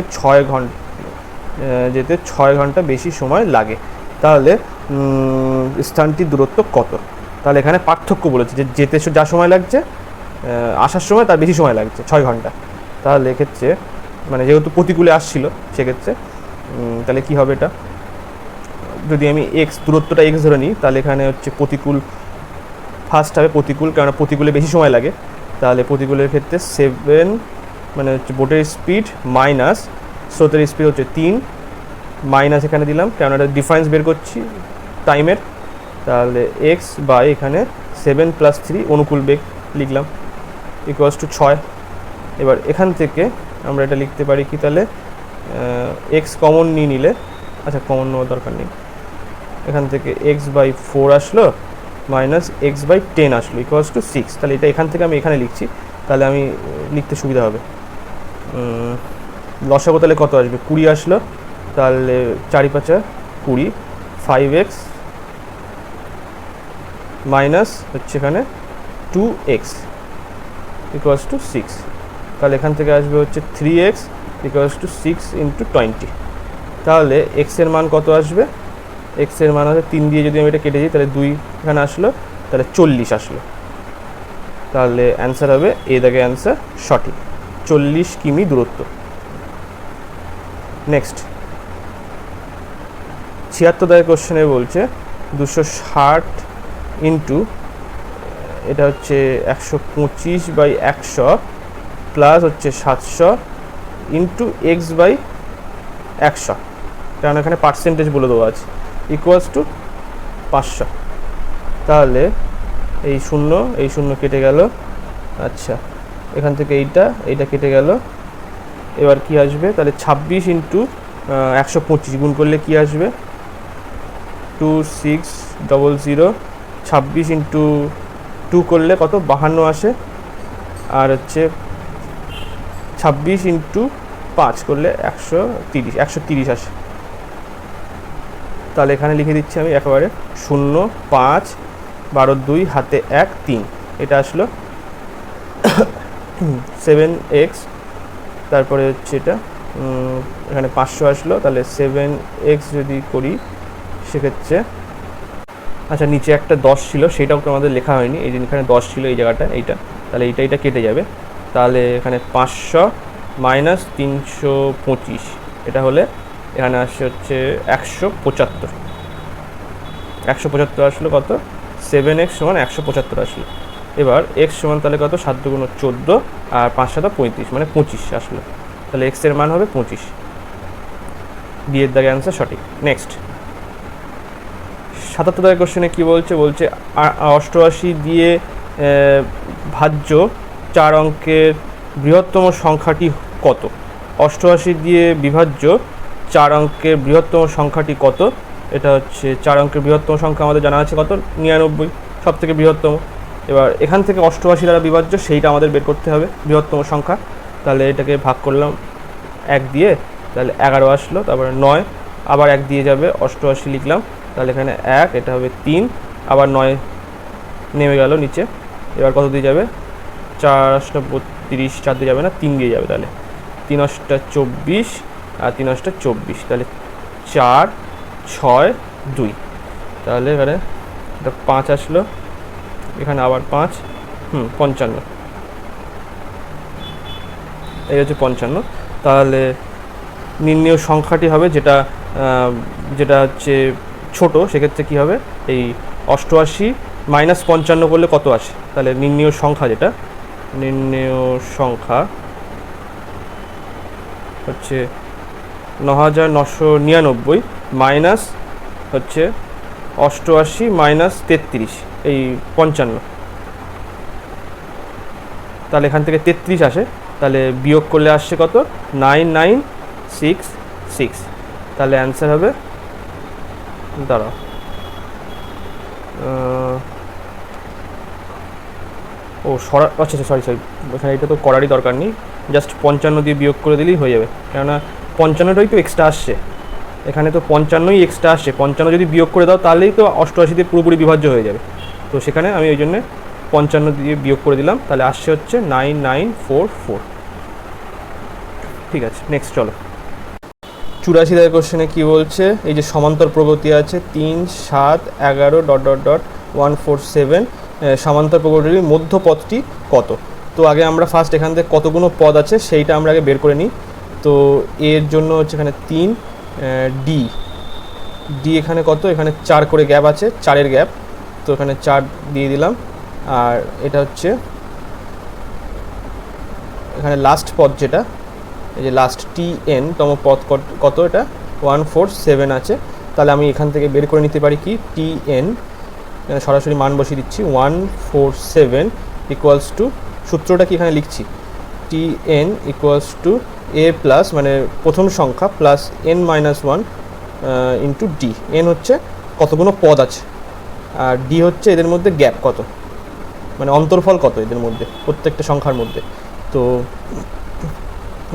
6 ঘন্টা বেশি সময় লাগে। তাহলে স্থানটির দূরত্ব কত? তাহলে এখানে পার্থক্য বলেছে যে যেতে যা সময় লাগছে, আসার সময় তার বেশি সময় লাগছে 6 ঘন্টা। তাহলে এক্ষেত্রে মানে যেহেতু প্রতিকূলে আসছিল, সেক্ষেত্রে তাহলে কি হবে এটা? যদি আমি দূরত্বটা এক্স ধরে নিই, তাহলে এখানে হচ্ছে প্রতিকূল ফার্স্ট হবে, প্রতিকূল, কেননা প্রতিকূলে বেশি সময় লাগে। তাহলে প্রতিকূলের ক্ষেত্রে 7 মানে হচ্ছে বোটের স্পিড মাইনাস স্রোতের স্পিড হচ্ছে 3, মাইনাস এখানে দিলাম কেননা এটা ডিফারেন্স বের করছি টাইমের। তাহলে এক্স বাই এখানে 7 + 3 অনুকূল বেগ লিখলাম ইকুয়ালস টু 6। এবার এখান থেকে আমরা এটা লিখতে পারি কি, তাহলে এক্স কমন নিয়ে নিলে, আচ্ছা কমন নেওয়ার দরকার নেই, এখান থেকে x/4 আসলো মাইনাস x/10 আসলো ইকুয়ালস টু 6। তাহলে এটা এখান থেকে আমি এখানে লিখছি, তাহলে আমি লিখতে সুবিধা হবে। লসাগু তাহলে কত আসবে? 20 আসলো, তাহলে 4 × 5 = 20, 5x মাইনাস হচ্ছে এখানে 2x ইকুয়ালস টু 6। তাহলে এখান থেকে আসবে হচ্ছে 3x ইকুয়ালস টু 6 × 20। তাহলে x এর মান কত আসবে? x এর মান হচ্ছে 3 দিয়ে যদি আমি এটা কেটে দিই, তাহলে 2 এখানে আসলো, তাহলে 40 আসলো। তাহলে অ্যান্সার হবে এই দাগে অ্যান্সার সঠিক, 40 কিমি দূরত্ব। নেক্সট 76 দাগের কোশ্চেনে বলছে 260 ইন্টু এটা হচ্ছে 125/100 প্লাস হচ্ছে 700 ইন্টু x/100, কারণ এখানে পার্সেন্টেজ বলে দেওয়া আছে, ইকুয়ালস টু 500। তাহলে এই শূন্য কেটে গেল, আচ্ছা এখান থেকে এইটা কেটে গেল। এবার কি আসবে? তাহলে 26 ইন্টু 125 গুণ করলে কি আসবে? 2600। 26 ইন্টু 2 করলে কত? 52 আসে। আর হচ্ছে 26 ইন্টু 5 করলে 130 আসে। তাহলে এখানে লিখে দিচ্ছি আমি একেবারে 0, 5, 12, 2 হাতে 1, 3, এটা আসলো 7x। তারপরে হচ্ছে এটা এখানে 500 আসলো, তাহলে 7x যদি করি সেক্ষেত্রে, আচ্ছা নিচে একটা 10 ছিল, সেটাও তো আমাদের লেখা হয়নি, এই যে এখানে 10 ছিল এই জায়গাটা, এইটা, তাহলে এইটা কেটে যাবে। তাহলে এখানে 500 মাইনাস 325, এটা হলে এখানে আসছে হচ্ছে 175 আসলো কত? 7x সমান 175 আসলো। এবার x সমান তাহলে কত? 7 × 14 আর 5 × 7 = 35, মানে 25 আসলো। তাহলে x এর মান হবে 25। ডি এর দাগে অ্যান্সার সঠিক। নেক্সট 77 দাগের কোশ্চেনে কি বলছে? 88 দিয়ে ভাজ্য 4 অঙ্কের বৃহত্তম সংখ্যাটি কত? 88 দিয়ে বিভাজ্য 4 অঙ্কের বৃহত্তম সংখ্যাটি কত? এটা হচ্ছে 4 অঙ্কের বৃহত্তম সংখ্যা আমাদের জানা আছে কত? 99, সব থেকে বৃহত্তম। এবার এখান থেকে 88 দ্বারা বিভাজ্য সেইটা আমাদের বের করতে হবে বৃহত্তম সংখ্যা। তাহলে এটাকে ভাগ করলাম 1 দিয়ে, তাহলে 11 আসলো। তারপরে 9 আবার 1 দিয়ে যাবে, 88 লিখলাম, তাহলে এখানে 1, এটা হবে 3, আবার 9 নেমে গেল নিচে। এবার কত দিয়ে যাবে? 4 × 32, 4 দিয়ে যাবে না, 3 দিয়ে যাবে। তাহলে 3 × 24 আর 3 × 24, তাহলে 4, 6, 2। তাহলে এবারে এটা 5 আসলো, এখানে আবার 5, 55, এই হচ্ছে 55। তাহলে নির্ণেয় সংখ্যাটি হবে যেটা হচ্ছে ছোট, সেক্ষেত্রে কী হবে? এই 88 মাইনাস 55 করলে কত আসে? তাহলে নির্ণেয় সংখ্যা হচ্ছে 9999 মাইনাস হচ্ছে 88 মাইনাস 33 এই 55, তাহলে এখান থেকে 33 আসে, তাহলে বিয়োগ করলে আসছে কত 9966, তাহলে অ্যান্সার হবে দাঁড়াও আচ্ছা সরি এখানে এটা তো করারই দরকার নেই, জাস্ট 55 দিয়ে বিয়োগ করে দিলেই হয়ে যাবে, কেননা 55টাই তো এক্সট্রা আসছে, এখানে তো 55ই এক্সট্রা আসছে, 55 যদি বিয়োগ করে দাও তাহলেই তো 88 দিয়ে পুরোপুরি বিভাজ্য হয়ে যাবে, তো সেখানে আমি ওই জন্যে 55 দিয়ে বিয়োগ করে দিলাম, তাহলে আসছে হচ্ছে 9944। ঠিক আছে, নেক্সট চলো। 84 দাগের কোশ্চেনে কী বলছে, এই যে সমান্তর প্রগতি আছে 3 7 11 .147, সমান্তর প্রগতির মধ্যপথটি কত? তো আগে আমরা ফার্স্ট এখান থেকে কতগুলো পদ আছে সেইটা আমরা আগে বের করে নিই। তো এর জন্য হচ্ছে এখানে 3 ডি এখানে কত, এখানে 4 করে গ্যাপ আছে, 4-এর গ্যাপ, তো এখানে 4 দিয়ে দিলাম। আর এটা হচ্ছে এখানে লাস্ট পদ যেটা, এই যে লাস্ট TN তম পদ কত, এটা 147 আছে, তাহলে আমি এখান থেকে বের করে নিতে পারি কি TN, সরাসরি মান বসিয়ে দিচ্ছি 147 ইকুয়ালস টু, সূত্রটা কি এখানে লিখছি, TN equals to A plus মানে প্রথম সংখ্যা plus n-1 into D. N হচ্ছে কতগুলো পদ আছে, আর ডি হচ্ছে এদের মধ্যে গ্যাপ কত, মানে অন্তর্ফল কত এদের মধ্যে প্রত্যেকটা সংখ্যার মধ্যে। তো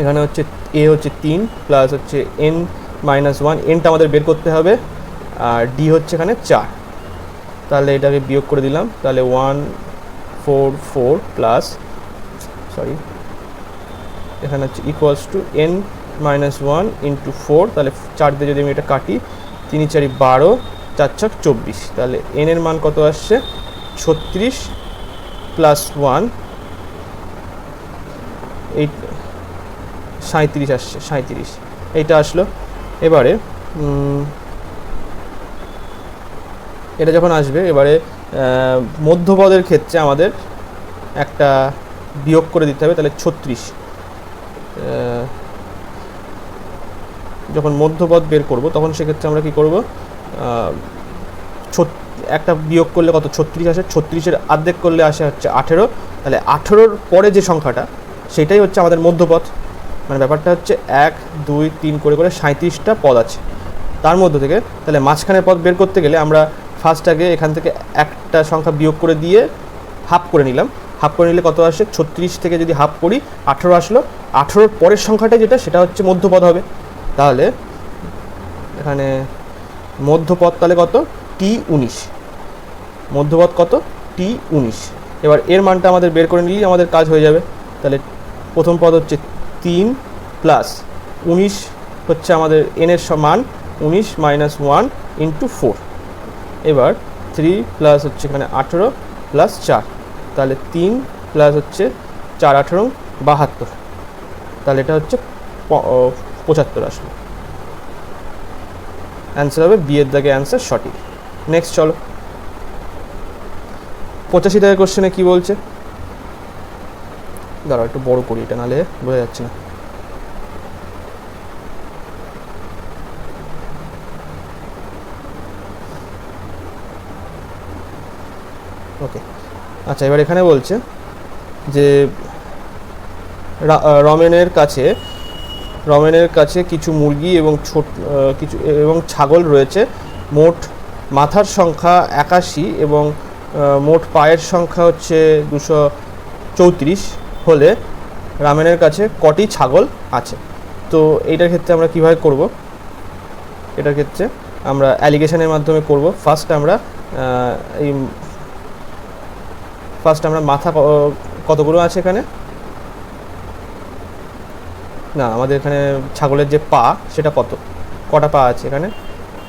এখানে হচ্ছে এ হচ্ছে 3 প্লাস হচ্ছে n-1, এনটা আমাদের বের করতে হবে, আর ডি হচ্ছে এখানে 4, তাহলে এটাকে বিয়োগ করে দিলাম, তাহলে 144 প্লাস সরি এখানে হচ্ছে ইকুয়ালস টু n-1 ইন্টু 4, তাহলে 4 দিয়ে যদি আমি এটা কাটি 3 4 12 4 4 24, তাহলে n এর মান কত আসছে 36 প্লাস 1 এই 37 আসছে, 37 এইটা আসলো। এবারে এটা যখন আসবে, এবারে মধ্যপদের ক্ষেত্রে আমাদের একটা বিয়োগ করে দিতে হবে, তাহলে 36 যখন মধ্যপদ বের করব তখন সেক্ষেত্রে আমরা কি করব, একটা বিয়োগ করলে কত 36 আসে, 36-এর অর্ধেক করলে আসে হচ্ছে 18, তাহলে 18-র পরে যে সংখ্যাটা সেটাই হচ্ছে আমাদের মধ্যপদ, মানে ব্যাপারটা হচ্ছে 1 2 3 করে 37টা পদ আছে তার মধ্য থেকে, তাহলে মাঝখানের পদ বের করতে গেলে আমরা ফার্স্ট আগে এখান থেকে একটা সংখ্যা বিয়োগ করে দিয়ে হাফ করে নিলাম, হাফ করে নিলে কত আসে 36 থেকে যদি হাফ করি 18 আসলো, 18-র পরের সংখ্যাটা যেটা সেটা হচ্ছে মধ্যপদ হবে, তাহলে এখানে মধ্যপদ তাহলে কত T19, মধ্যপদ কত T19। এবার এর মানটা আমাদের বের করে নিলেই আমাদের কাজ হয়ে যাবে, তাহলে প্রথম পদ হচ্ছে 3 প্লাস 19 হচ্ছে আমাদের n-এর মান 19 মাইনাস 1 ইন্টু 4, এবার 3 প্লাস হচ্ছে এখানে 18 প্লাস 4, তাহলে 3 প্লাস হচ্ছে 4 18 72, তাহলে এটা হচ্ছে 75 আসলে অ্যান্সার হবে বি এর দাগে অ্যান্সার সঠিক। নেক্সট চলো, 85 দাগের কোশ্চেনে কি বলছে, দাঁড়াও একটু বড় করি এটা, নাহলে বোঝা যাচ্ছে না। ওকে আচ্ছা, এবার এখানে বলছে যে রমেনের কাছে কিছু মুরগি এবং কিছু ছাগল রয়েছে, মোট মাথার সংখ্যা 81 এবং মোট পায়ের সংখ্যা হচ্ছে 234 হলে রামেনের কাছে কটি ছাগল আছে। তো এইটার ক্ষেত্রে আমরা কীভাবে করব, এটার ক্ষেত্রে আমরা অ্যালিগেশনের মাধ্যমে করব। ফার্স্ট আমরা মাথা কতগুলো আছে এখানে, না আমাদের এখানে ছাগলের যে পা সেটা কটা পা আছে, এখানে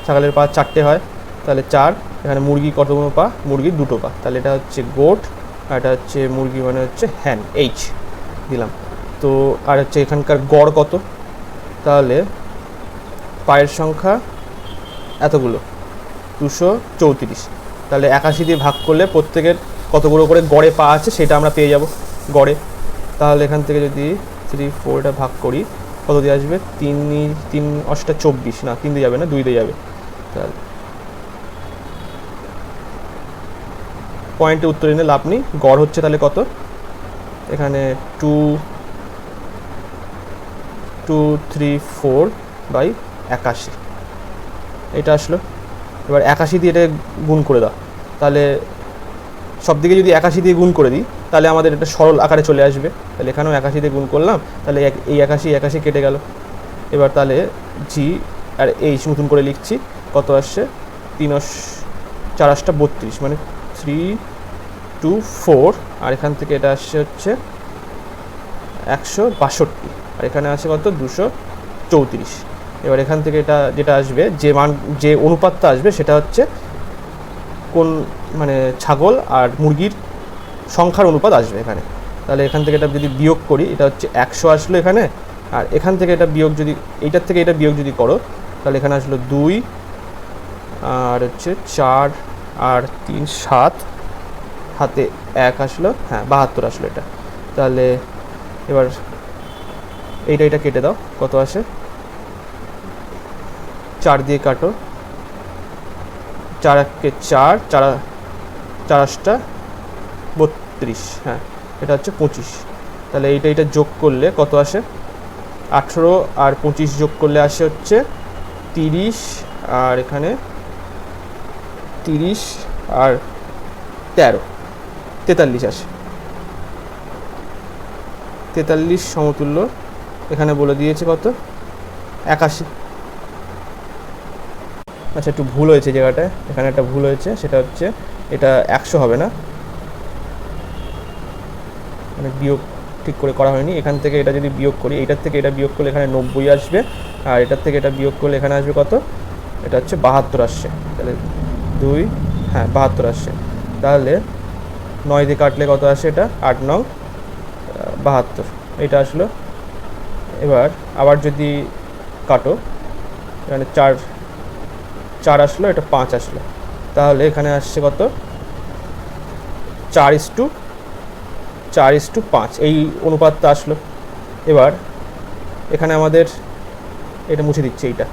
ছাগলের পা 4টে হয়, তাহলে 4, এখানে মুরগি কতগুলো পা, মুরগির 2টো পা, তাহলে এটা হচ্ছে গোট আর এটা হচ্ছে মুরগি মানে হচ্ছে হ্যান, H দিলাম। তো আর হচ্ছে এখানকার গড় কত, তাহলে পায়ের সংখ্যা এতগুলো 234, তাহলে 81 দিয়ে ভাগ করলে প্রত্যেকের কতগুলো করে গড়ে পা আছে সেটা আমরা পেয়ে যাব গড়ে। তাহলে এখান থেকে যদি 3 4 ভাগ করি কত দিয়ে আসবে, 3 অষ্টা 24, না 3 দিয়ে যাবে না, 2 দিয়ে যাবে। তাহলে পয়েন্টে উত্তর এনে লাভ নেই, গড় হচ্ছে তাহলে কত, এখানে 234/81, এটা আসলো। এবার 81 দিয়ে এটা গুণ করে দাও, তাহলে সব দিকে যদি 81 দিয়ে গুণ করে দিই তাহলে আমাদের এটা সরল আকারে চলে আসবে। তাহলে এখানেও 81 দিয়ে গুণ করলাম, তাহলে এই 81 কেটে গেল। এবার তাহলে জি আর এইচ নতুন করে লিখছি, কত আসছে, 4 8 32, মানে 324, আর এখান থেকে এটা আসছে হচ্ছে 162, আর এখানে আছে কত, 234। এবার এখান থেকে এটা যেটা আসবে, যে অনুপাতটা আসবে সেটা হচ্ছে কোন, মানে ছাগল আর মুরগির সংখ্যার অনুপাত আসবে এখানে। তাহলে এখান থেকে এটা যদি বিয়োগ করি, এটা হচ্ছে 100 আসলো এখানে, আর এখান থেকে এটা বিয়োগ যদি, এইটার থেকে এটা বিয়োগ যদি করো, তাহলে এখানে আসলো 2, আর হচ্ছে 4 আর 3 7, হাতে 1 আসলো, হ্যাঁ 72 আসলো এটা। তাহলে এবার এটা কেটে দাও, কত আসে, 4 দিয়ে কাটো, 4 1 4, 4 8 32, হ্যাঁ এটা হচ্ছে 25। তাহলে এটা যোগ করলে কত আসে, 18 আর 25 যোগ করলে আসে হচ্ছে 30, আর এখানে 30 আর 13, 43 আসে। 43 সমতুল্য এখানে বলে দিয়েছে কত, 81। আচ্ছা একটু ভুল হয়েছে জায়গাটায়, এখানে একটা ভুল হয়েছে, সেটা হচ্ছে এটা 100 হবে না, মানে বিয়োগ ঠিক করে করা হয়নি। এখান থেকে এটা যদি বিয়োগ করি, এইটার থেকে এটা বিয়োগ করলে এখানে 90 আসবে, আর এটার থেকে এটা বিয়োগ করলে এখানে আসবে কত, এটা হচ্ছে 72 আসছে। তাহলে 2, হ্যাঁ 72 আসছে। তাহলে 9 দিয়ে কাটলে কত আসে, এটা 8 9 72, এটা আসলো। এবার আবার যদি কাটো, এখানে 4 আসলো, এটা 5 আসলো, তাহলে এখানে আসছে কত, 4:5, এই অনুপাতটা আসলো। এবার এখানে আমাদের এটা মুছে দিচ্ছে, এইটা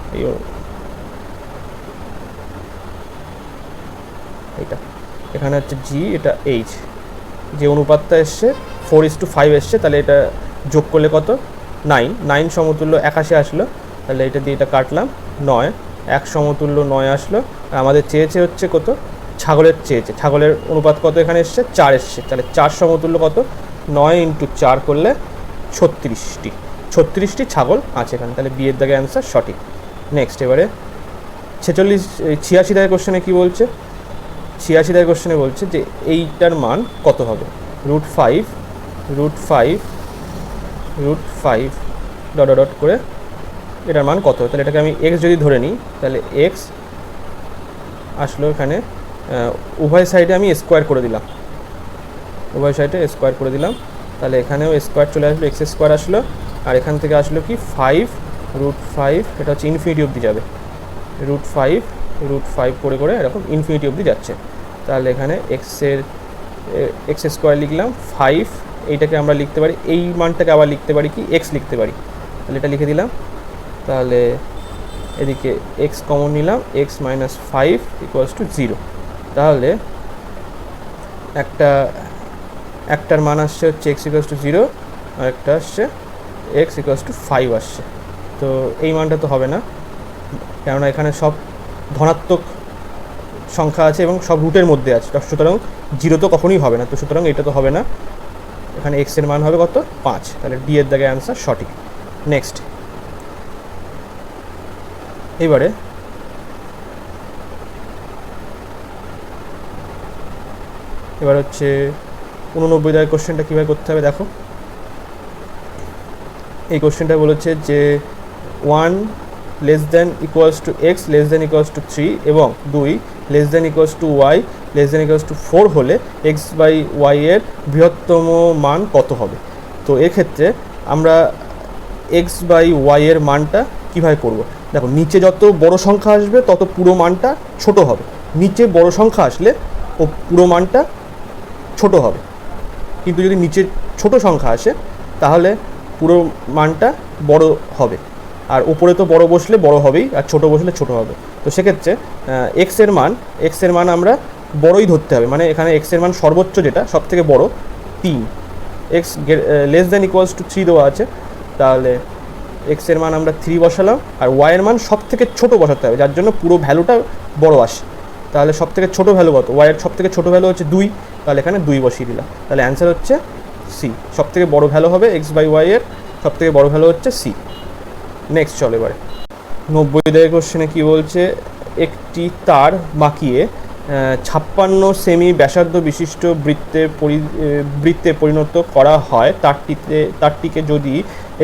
এখানে হচ্ছে জি, এটা এইচ, যে অনুপাতটা এসছে 4:5 এসছে, তাহলে এটা যোগ করলে কত, 9 সমতুল্য 81 আসলো। তাহলে এটা দিয়ে এটা কাটলাম, 9 1 সমতুল্য 9 আসলো। আর আমাদের চেয়েছে হচ্ছে কত, ছাগলের অনুপাত কত এখানে এসছে, 4 এসছে, তাহলে 4 সমতুল্য কত, 9 × 4 করলে 36টি ছাগল আছে এখানে। তাহলে বিয়ের দাগে অ্যান্সার সঠিক। নেক্সট এবারে 86 দাগের কোশ্চেনে কী বলছে, 86 দাগের কোশ্চেনে বলছে যে এইটার মান কত হবে, √5 ডট করে এটার মান কত হবে। তাহলে এটাকে আমি এক্স যদি ধরে নিই, তাহলে এক্স আসলো এখানে, উভয় সাইডে আমি স্কোয়ার করে দিলাম, তাহলে এখানেও স্কোয়ার চলে আসলো, এক্স স্কোয়ার আসলো, আর এখান থেকে আসলো কি 5, এটা হচ্ছে ইনফিনিটি অবধি যাবে, √5 করে এরকম ইনফিনিটি অবধি যাচ্ছে। তাহলে এখানে এক্স স্কোয়ার লিখলাম, 5, এইটাকে আমরা লিখতে পারি, এই মানটাকে আবার লিখতে পারি কি, এক্স লিখতে পারি, তাহলে এটা লিখে দিলাম। তাহলে এদিকে এক্স কমন নিলাম, x - 5 = 0। তাহলে একটার মান আসছে হচ্ছে x = 0, আর একটা আসছে x = 5 আসছে। তো এই মানটা তো হবে না, কেননা এখানে সব ধনাত্মক সংখ্যা আছে এবং সব রুটের মধ্যে আছে, সুতরাং 0 তো কখনোই হবে না, তো সুতরাং এটা তো হবে না। এখানে x এর মান হবে কত, 5। তাহলে ডি এর দাগে অ্যান্সার সঠিক। নেক্সট এবারে হচ্ছে 89 দাগের কোশ্চেনটা কীভাবে করতে হবে দেখো। এই কোশ্চেনটা বলেছে যে 1 <= x <= 3 এবং 2 <= y <= 4 হলে x/y এর বৃহত্তম মান কত হবে। তো এক্ষেত্রে আমরা x/y এর মানটা কীভাবে করব, দেখো নিচে যত বড় সংখ্যা আসবে তত পুরো মানটা ছোট হবে, নিচে বড় সংখ্যা আসলে ও পুরো মানটা ছোট হবে, কিন্তু যদি নিচে ছোট সংখ্যা আসে তাহলে পুরো মানটা বড় হবে, আর উপরে তো বড় বসলে বড় হবেই, আর ছোট বসলে ছোট হবে। তো সেক্ষেত্রে এক্সের মান আমরা বড়ই ধরতে হবে, মানে এখানে এক্সের মান সর্বোচ্চ যেটা সব থেকে বড় 3, x less than equals to 3 দেওয়া আছে, তাহলে এক্সের মান আমরা 3 বসালাম, আর ওয়াইয়ের মান সব থেকে ছোটো বসাতে হবে, যার জন্য পুরো ভ্যালুটা বড় আসে। তাহলে সব থেকে ছোটো ভ্যালু কত? ওয়াইয়ের সব থেকে ছোটো ভ্যালু হচ্ছে 2, তাহলে এখানে 2 বসিয়ে দিলাম, তাহলে অ্যান্সার হচ্ছে সি। সব থেকে বড় ভ্যালু হবে এক্স বাই ওয়াইয়ের সব থেকে বড় ভ্যালু হচ্ছে সি। নেক্সট চল এবারে 90 কোশ্চেনে কী বলছে, একটি তার বাঁকিয়ে 56 সেমি ব্যাসার্ধ বিশিষ্ট বৃত্তে পরিণত করা হয়, তারটিকে যদি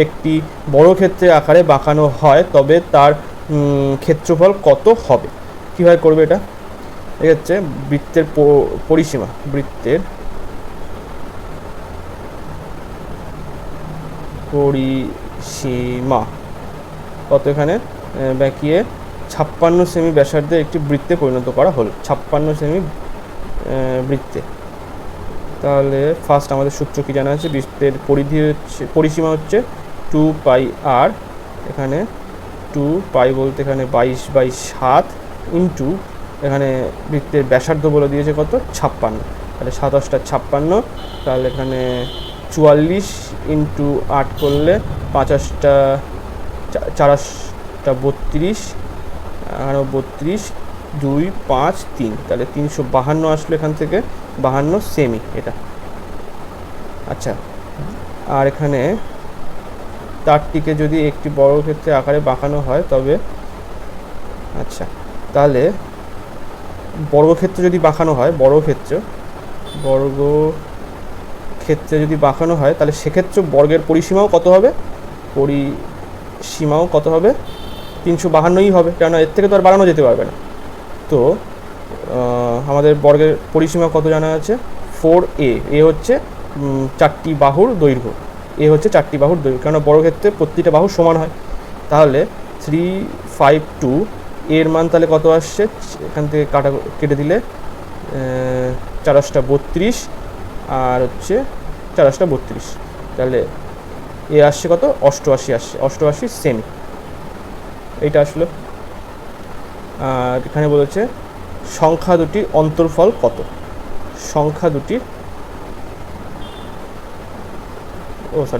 একটি বর্গক্ষেত্রের আকারে বাঁকানো হয় তবে তার ক্ষেত্রফল কত হবে? কীভাবে করবে এটা? এক্ষেত্রে বৃত্তের পরিসীমা, বৃত্তের পরিসীমা কত এখানে বাঁকিয়ে 56 সেমি ব্যাসার্ধে একটি বৃত্তে পরিণত করা হলো, 56 সেমি বৃত্তে। তাহলে ফার্স্ট আমাদের সূত্র কী জানা আছে? বৃত্তের পরিসীমা হচ্ছে 2πr, এখানে 2π বলতে এখানে 22/7 ইন্টু এখানে বৃত্তের ব্যাসার্ধ বলে দিয়েছে কত? 56, তাহলে 7×8 = 56, তাহলে এখানে 44 ইন্টু 8 করলে 5×8 = 4×8 = 32, 2, 5, 3, তাহলে 352 আসলো এখান থেকে, 52 সেমি এটা। আচ্ছা, আর এখানে তারটিকে যদি একটি বর্গক্ষেত্রের আকারে বাঁকানো হয় তবে, আচ্ছা তাহলে বর্গক্ষেত্র যদি বাঁকানো হয়, বর্গক্ষেত্রে যদি বাঁকানো হয় তাহলে সেক্ষেত্রে বর্গের পরিসীমাও কত হবে? 352ই হবে, কেননা এর থেকে তো আর বাড়ানো যেতে পারবে না। তো আমাদের বর্গের পরিসীমা কত জানা আছে? 4a, এ হচ্ছে 4টি বাহুর দৈর্ঘ্য, কেননা বর্গক্ষেত্রে প্রতিটা বাহু সমান হয়। তাহলে 352 এর মান তাহলে কত আসছে? এখান থেকে কেটে দিলে 4×8 = 32, আর হচ্ছে 4×8 = 32, তাহলে এ আসছে কত? 88 আসছে, 88 সেমি এইটা আসলো। আর এখানে বলেছে সংখ্যা দুটির অন্তর্ফল কত?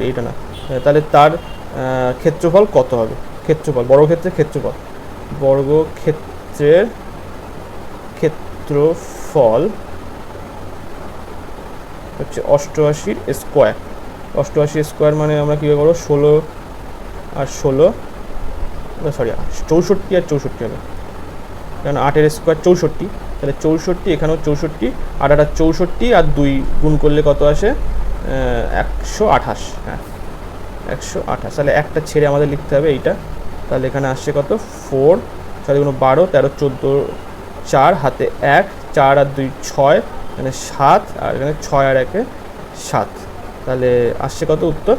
এটা না, তাহলে তার ক্ষেত্রফল কত হবে? বর্গক্ষেত্রের ক্ষেত্রফল হচ্ছে 88 স্কোয়ার। 88 স্কোয়ার মানে আমরা কীভাবে করবো? 64 আর 64 হবে, কারণ 8-এর স্কোয়ার 64, তাহলে 64, এখানেও 64, 8 64, আর 2 গুণ করলে কত আসে? 128, হ্যাঁ 128। তাহলে একটা ছেড়ে আমাদের লিখতে হবে এইটা, তাহলে এখানে আসছে কত? 4, 6 × 12, 13, 14, 4 হাতে 1, 4 আর 2 6, এখানে 7, আর এখানে 6 আর 1 7, তাহলে আসছে কত উত্তর?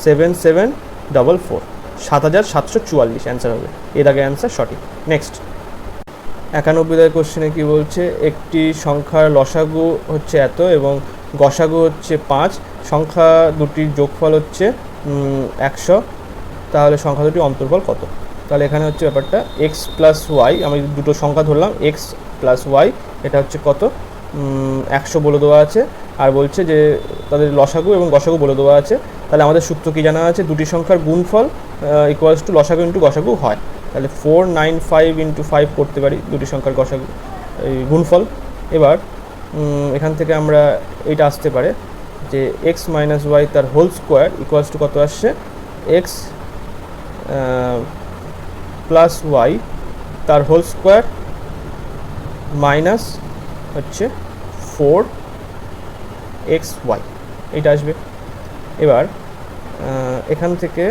7744, 7744 অ্যান্সার হবে, এর আগে অ্যান্সার সঠিক। নেক্সট 91 কোশ্চেনে কি বলছে, একটি সংখ্যার লসাগু হচ্ছে এত এবং গসাগু হচ্ছে 5, সংখ্যা দুটির যোগফল হচ্ছে 100, তাহলে সংখ্যা দুটির অন্তর্ফল কত? তাহলে এখানে হচ্ছে ব্যাপারটা x + y, আমি দুটো সংখ্যা ধরলাম x + y, এটা হচ্ছে কত? 100 বলে দেওয়া আছে, আর বলছে যে তাদের লসাগু এবং গসাগু বলে দেওয়া আছে। তাহলে আমাদের সূত্র কি জানা আছে? দুটি সংখ্যার গুণফল ইকুয়ালস টু লসাগু ইন্টু গসাগু হয়, তাহলে 495 × 5 করতে পারি দুটি সংখ্যার গসাগু এই গুণফল। এবার এখান থেকে আমরা এইটা আসতে পারে যে x - y তার হোল স্কোয়ার ইকুয়ালস টু কত আসছে? x + y তার হোল স্কোয়ার মাইনাস হচ্ছে 4xy, এইটা আসবে। এবার এখান থেকে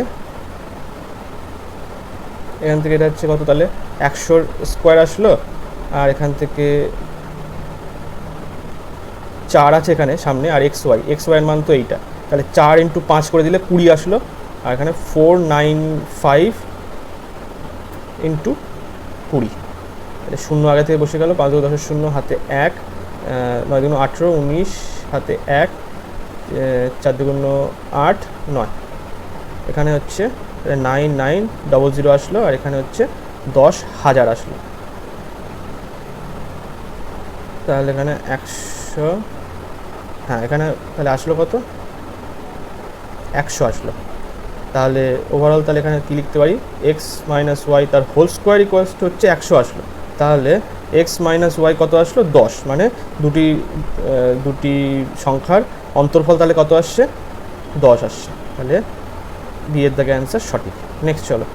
এটা হচ্ছে কত? তাহলে 100 স্কোয়ার আসলো, আর এখান থেকে 4 আছে এখানে সামনে, আর এর মান তো এইটা, তাহলে 4 × 5 করে দিলে 20 আসলো, আর এখানে 495 × 20, তাহলে 0 আগে থেকে বসে গেল, 5 × 10 0, হাতে 1, 9 × 18 19, হাতে 1, 4 × 8 9, এখানে হচ্ছে 9900 আসলো, আর এখানে হচ্ছে 10,000 আসলো। তাহলে এখানে 100, হ্যাঁ এখানে তাহলে আসলো কত, 100 আসলো। তাহলে ওভারঅল তাহলে এখানে কী লিখতে পারি, এক্স মাইনাস ওয়াই তার হোল স্কোয়ার ইকুয়ালস টু হচ্ছে 100 আসলো। তাহলে এক্স মাইনাস ওয়াই কত আসলো, 10, মানে দুটি সংখ্যার অন্তর্ফল তাহলে কত আসছে, 10 আসছে। তাহলে বিয়ের দাগে অ্যান্সার সঠিক। নেক্সট চলো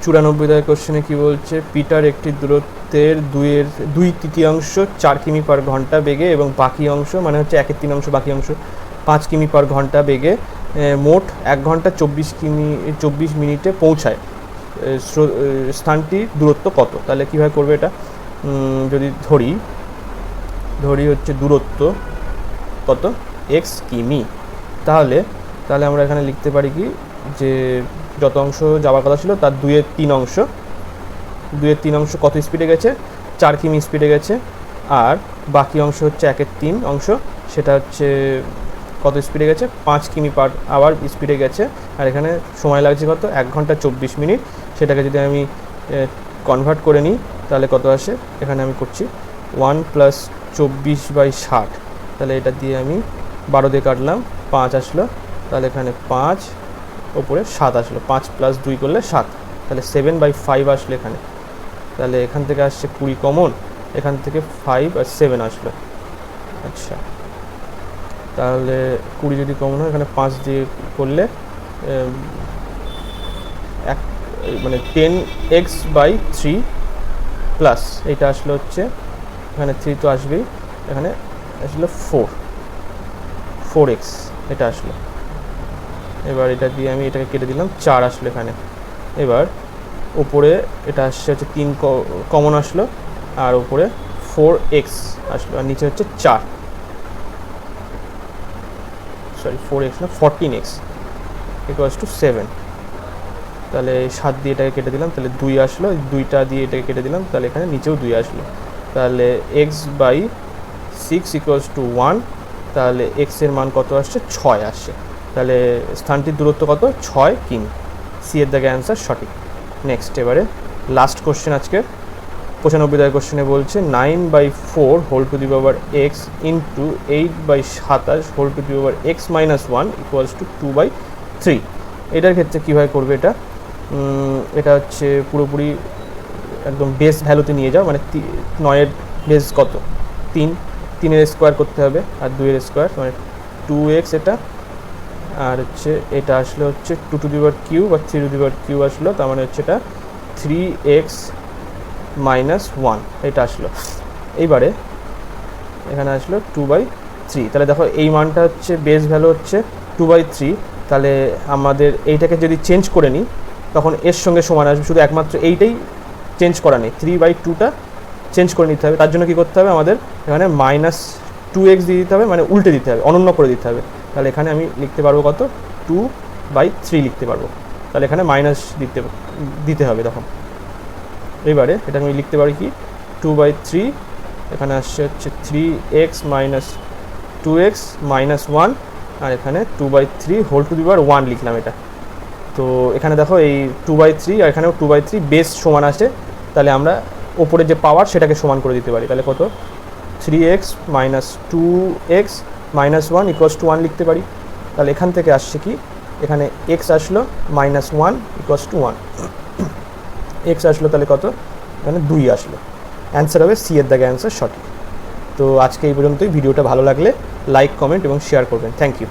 94 দাগের কোশ্চেনে কী বলছে, পিটার একটি দূরত্বের 2/3 4 কিমি পার ঘন্টা বেগে এবং বাকি অংশ মানে হচ্ছে 1/3 অংশ বাকি অংশ 5 কিমি পার ঘন্টা বেগে মোট 1 ঘন্টা 24 মিনিটে পৌঁছায়। স্থানটির দূরত্ব কত? তাহলে কীভাবে করবে এটা, যদি ধরি হচ্ছে দূরত্ব কত, x কিমি, তাহলে আমরা এখানে লিখতে পারি কি, যে যত অংশ যাওয়ার কথা ছিল তার 2/3 অংশ কত স্পিডে গেছে, 4 কিমি স্পিডে গেছে, আর বাকি অংশ হচ্ছে 1/3 অংশ, সেটা হচ্ছে কত স্পিডে গেছে, 5 কিমি পার আওয়ার স্পিডে গেছে। আর এখানে সময় লাগছে কত, 1 ঘন্টা 24 মিনিট। সেটাকে যদি আমি কনভার্ট করে নিই তাহলে কত আসে, এখানে আমি করছি 1 + 24/60, তাহলে এটা দিয়ে আমি 12 দিয়ে কাটলাম, 5 আসলো, তাহলে এখানে 5 ওপরে 7 আসলো, 5 + 2 করলে 7, তাহলে 7/5 আসলো এখানে। তাহলে এখান থেকে আসছে 20 কমন, এখান থেকে 5 আর 7 আসলো। আচ্ছা, তাহলে 20 যদি কমন হয় এখানে 5 দিয়ে করলে মানে 10x/3 প্লাস এইটা আসলে হচ্ছে, এখানে 3 তো আসবেই, এখানে আসলে 4x এটা আসলো। এবার এটা দিয়ে আমি এটাকে কেটে দিলাম, 4 আসলো এখানে। এবার উপরে এটা আসছে হচ্ছে 3 কমন আসলো, আর উপরে 4x আসলো, আর নিচে হচ্ছে 4x না 14x ইকুয়ালস টু 7। তাহলে 7 দিয়ে এটাকে কেটে দিলাম, তাহলে 2 আসলো, 2টা দিয়ে এটাকে কেটে দিলাম, তাহলে এখানে নিচেও 2 আসলো। তাহলে x/6 ইকুয়ালস টু 1, তাহলে x এর মান কত আসছে, 6 আসছে। তাহলে স্থানটির দূরত্ব কত, 6 কিমি। সি এর দাগে অ্যান্সার সঠিক। নেক্সট এবারে লাস্ট কোশ্চেন আজকে 95 দাগের কোশ্চেনে বলছে 9/4 whole to the power x into 8/27 whole to the power x-1 equals to 2/3। এটার ক্ষেত্রে কীভাবে করবে এটা, এটা হচ্ছে পুরোপুরি একদম বেস ভ্যালুতে নিয়ে যাও, মানে 9-এর বেস কত, 3-এর স্কোয়ার করতে হবে, আর 2-এর স্কোয়ার মানে 2x এটা, আর হচ্ছে এটা আসলে হচ্ছে 2 টু দি পাওয়ার কিউব আর 3 টু দি পাওয়ার কিউব আসলো, তার মানে হচ্ছে এটা 3x-1 এটা আসলো। এইবারে এখানে আসলো 2/3। তাহলে দেখো এই মানটা হচ্ছে বেস ভ্যালু হচ্ছে 2/3, তাহলে আমাদের এইটাকে যদি চেঞ্জ করে নিই তখন এর সঙ্গে সমান আসবে, শুধু একমাত্র এইটাই চেঞ্জ করা নেই, 3/2টা চেঞ্জ করে নিতে হবে। তার জন্য কী করতে হবে, আমাদের এখানে -2x দিয়ে দিতে হবে, মানে উল্টে দিতে হবে, অনন্য করে দিতে হবে। তাহলে এখানে আমি লিখতে পারবো কত, 2/3 লিখতে পারবো, তাহলে এখানে মাইনাস দিতে হবে তখন। এবারে এটা আমি লিখতে পারি কি, 2/3 এখানে আসছে হচ্ছে 3x-2x-1, আর এখানে 2/3 হোল টু দি পাওয়ার 1 লিখলাম এটা। তো এখানে দেখো এই 2/3 আর এখানেও 2/3 বেস সমান আসে, তাহলে আমরা ওপরে যে পাওয়ার সেটাকে সমান করে দিতে পারি। তাহলে কত, 3x-2x-1 ইকুয়ালস টু 1 লিখতে পারি। তাহলে এখান থেকে আসছে কি, এখানে x আসলো -1 ইকুয়ালস টু 1, x আসলো তাহলে কত, এখানে 2 আসলো। অ্যান্সার হবে সি এর দাগে অ্যান্সার সঠিক। তো আজকে এই পর্যন্তই। ভিডিওটা ভালো লাগলে লাইক, কমেন্ট এবং শেয়ার করবেন। Thank you.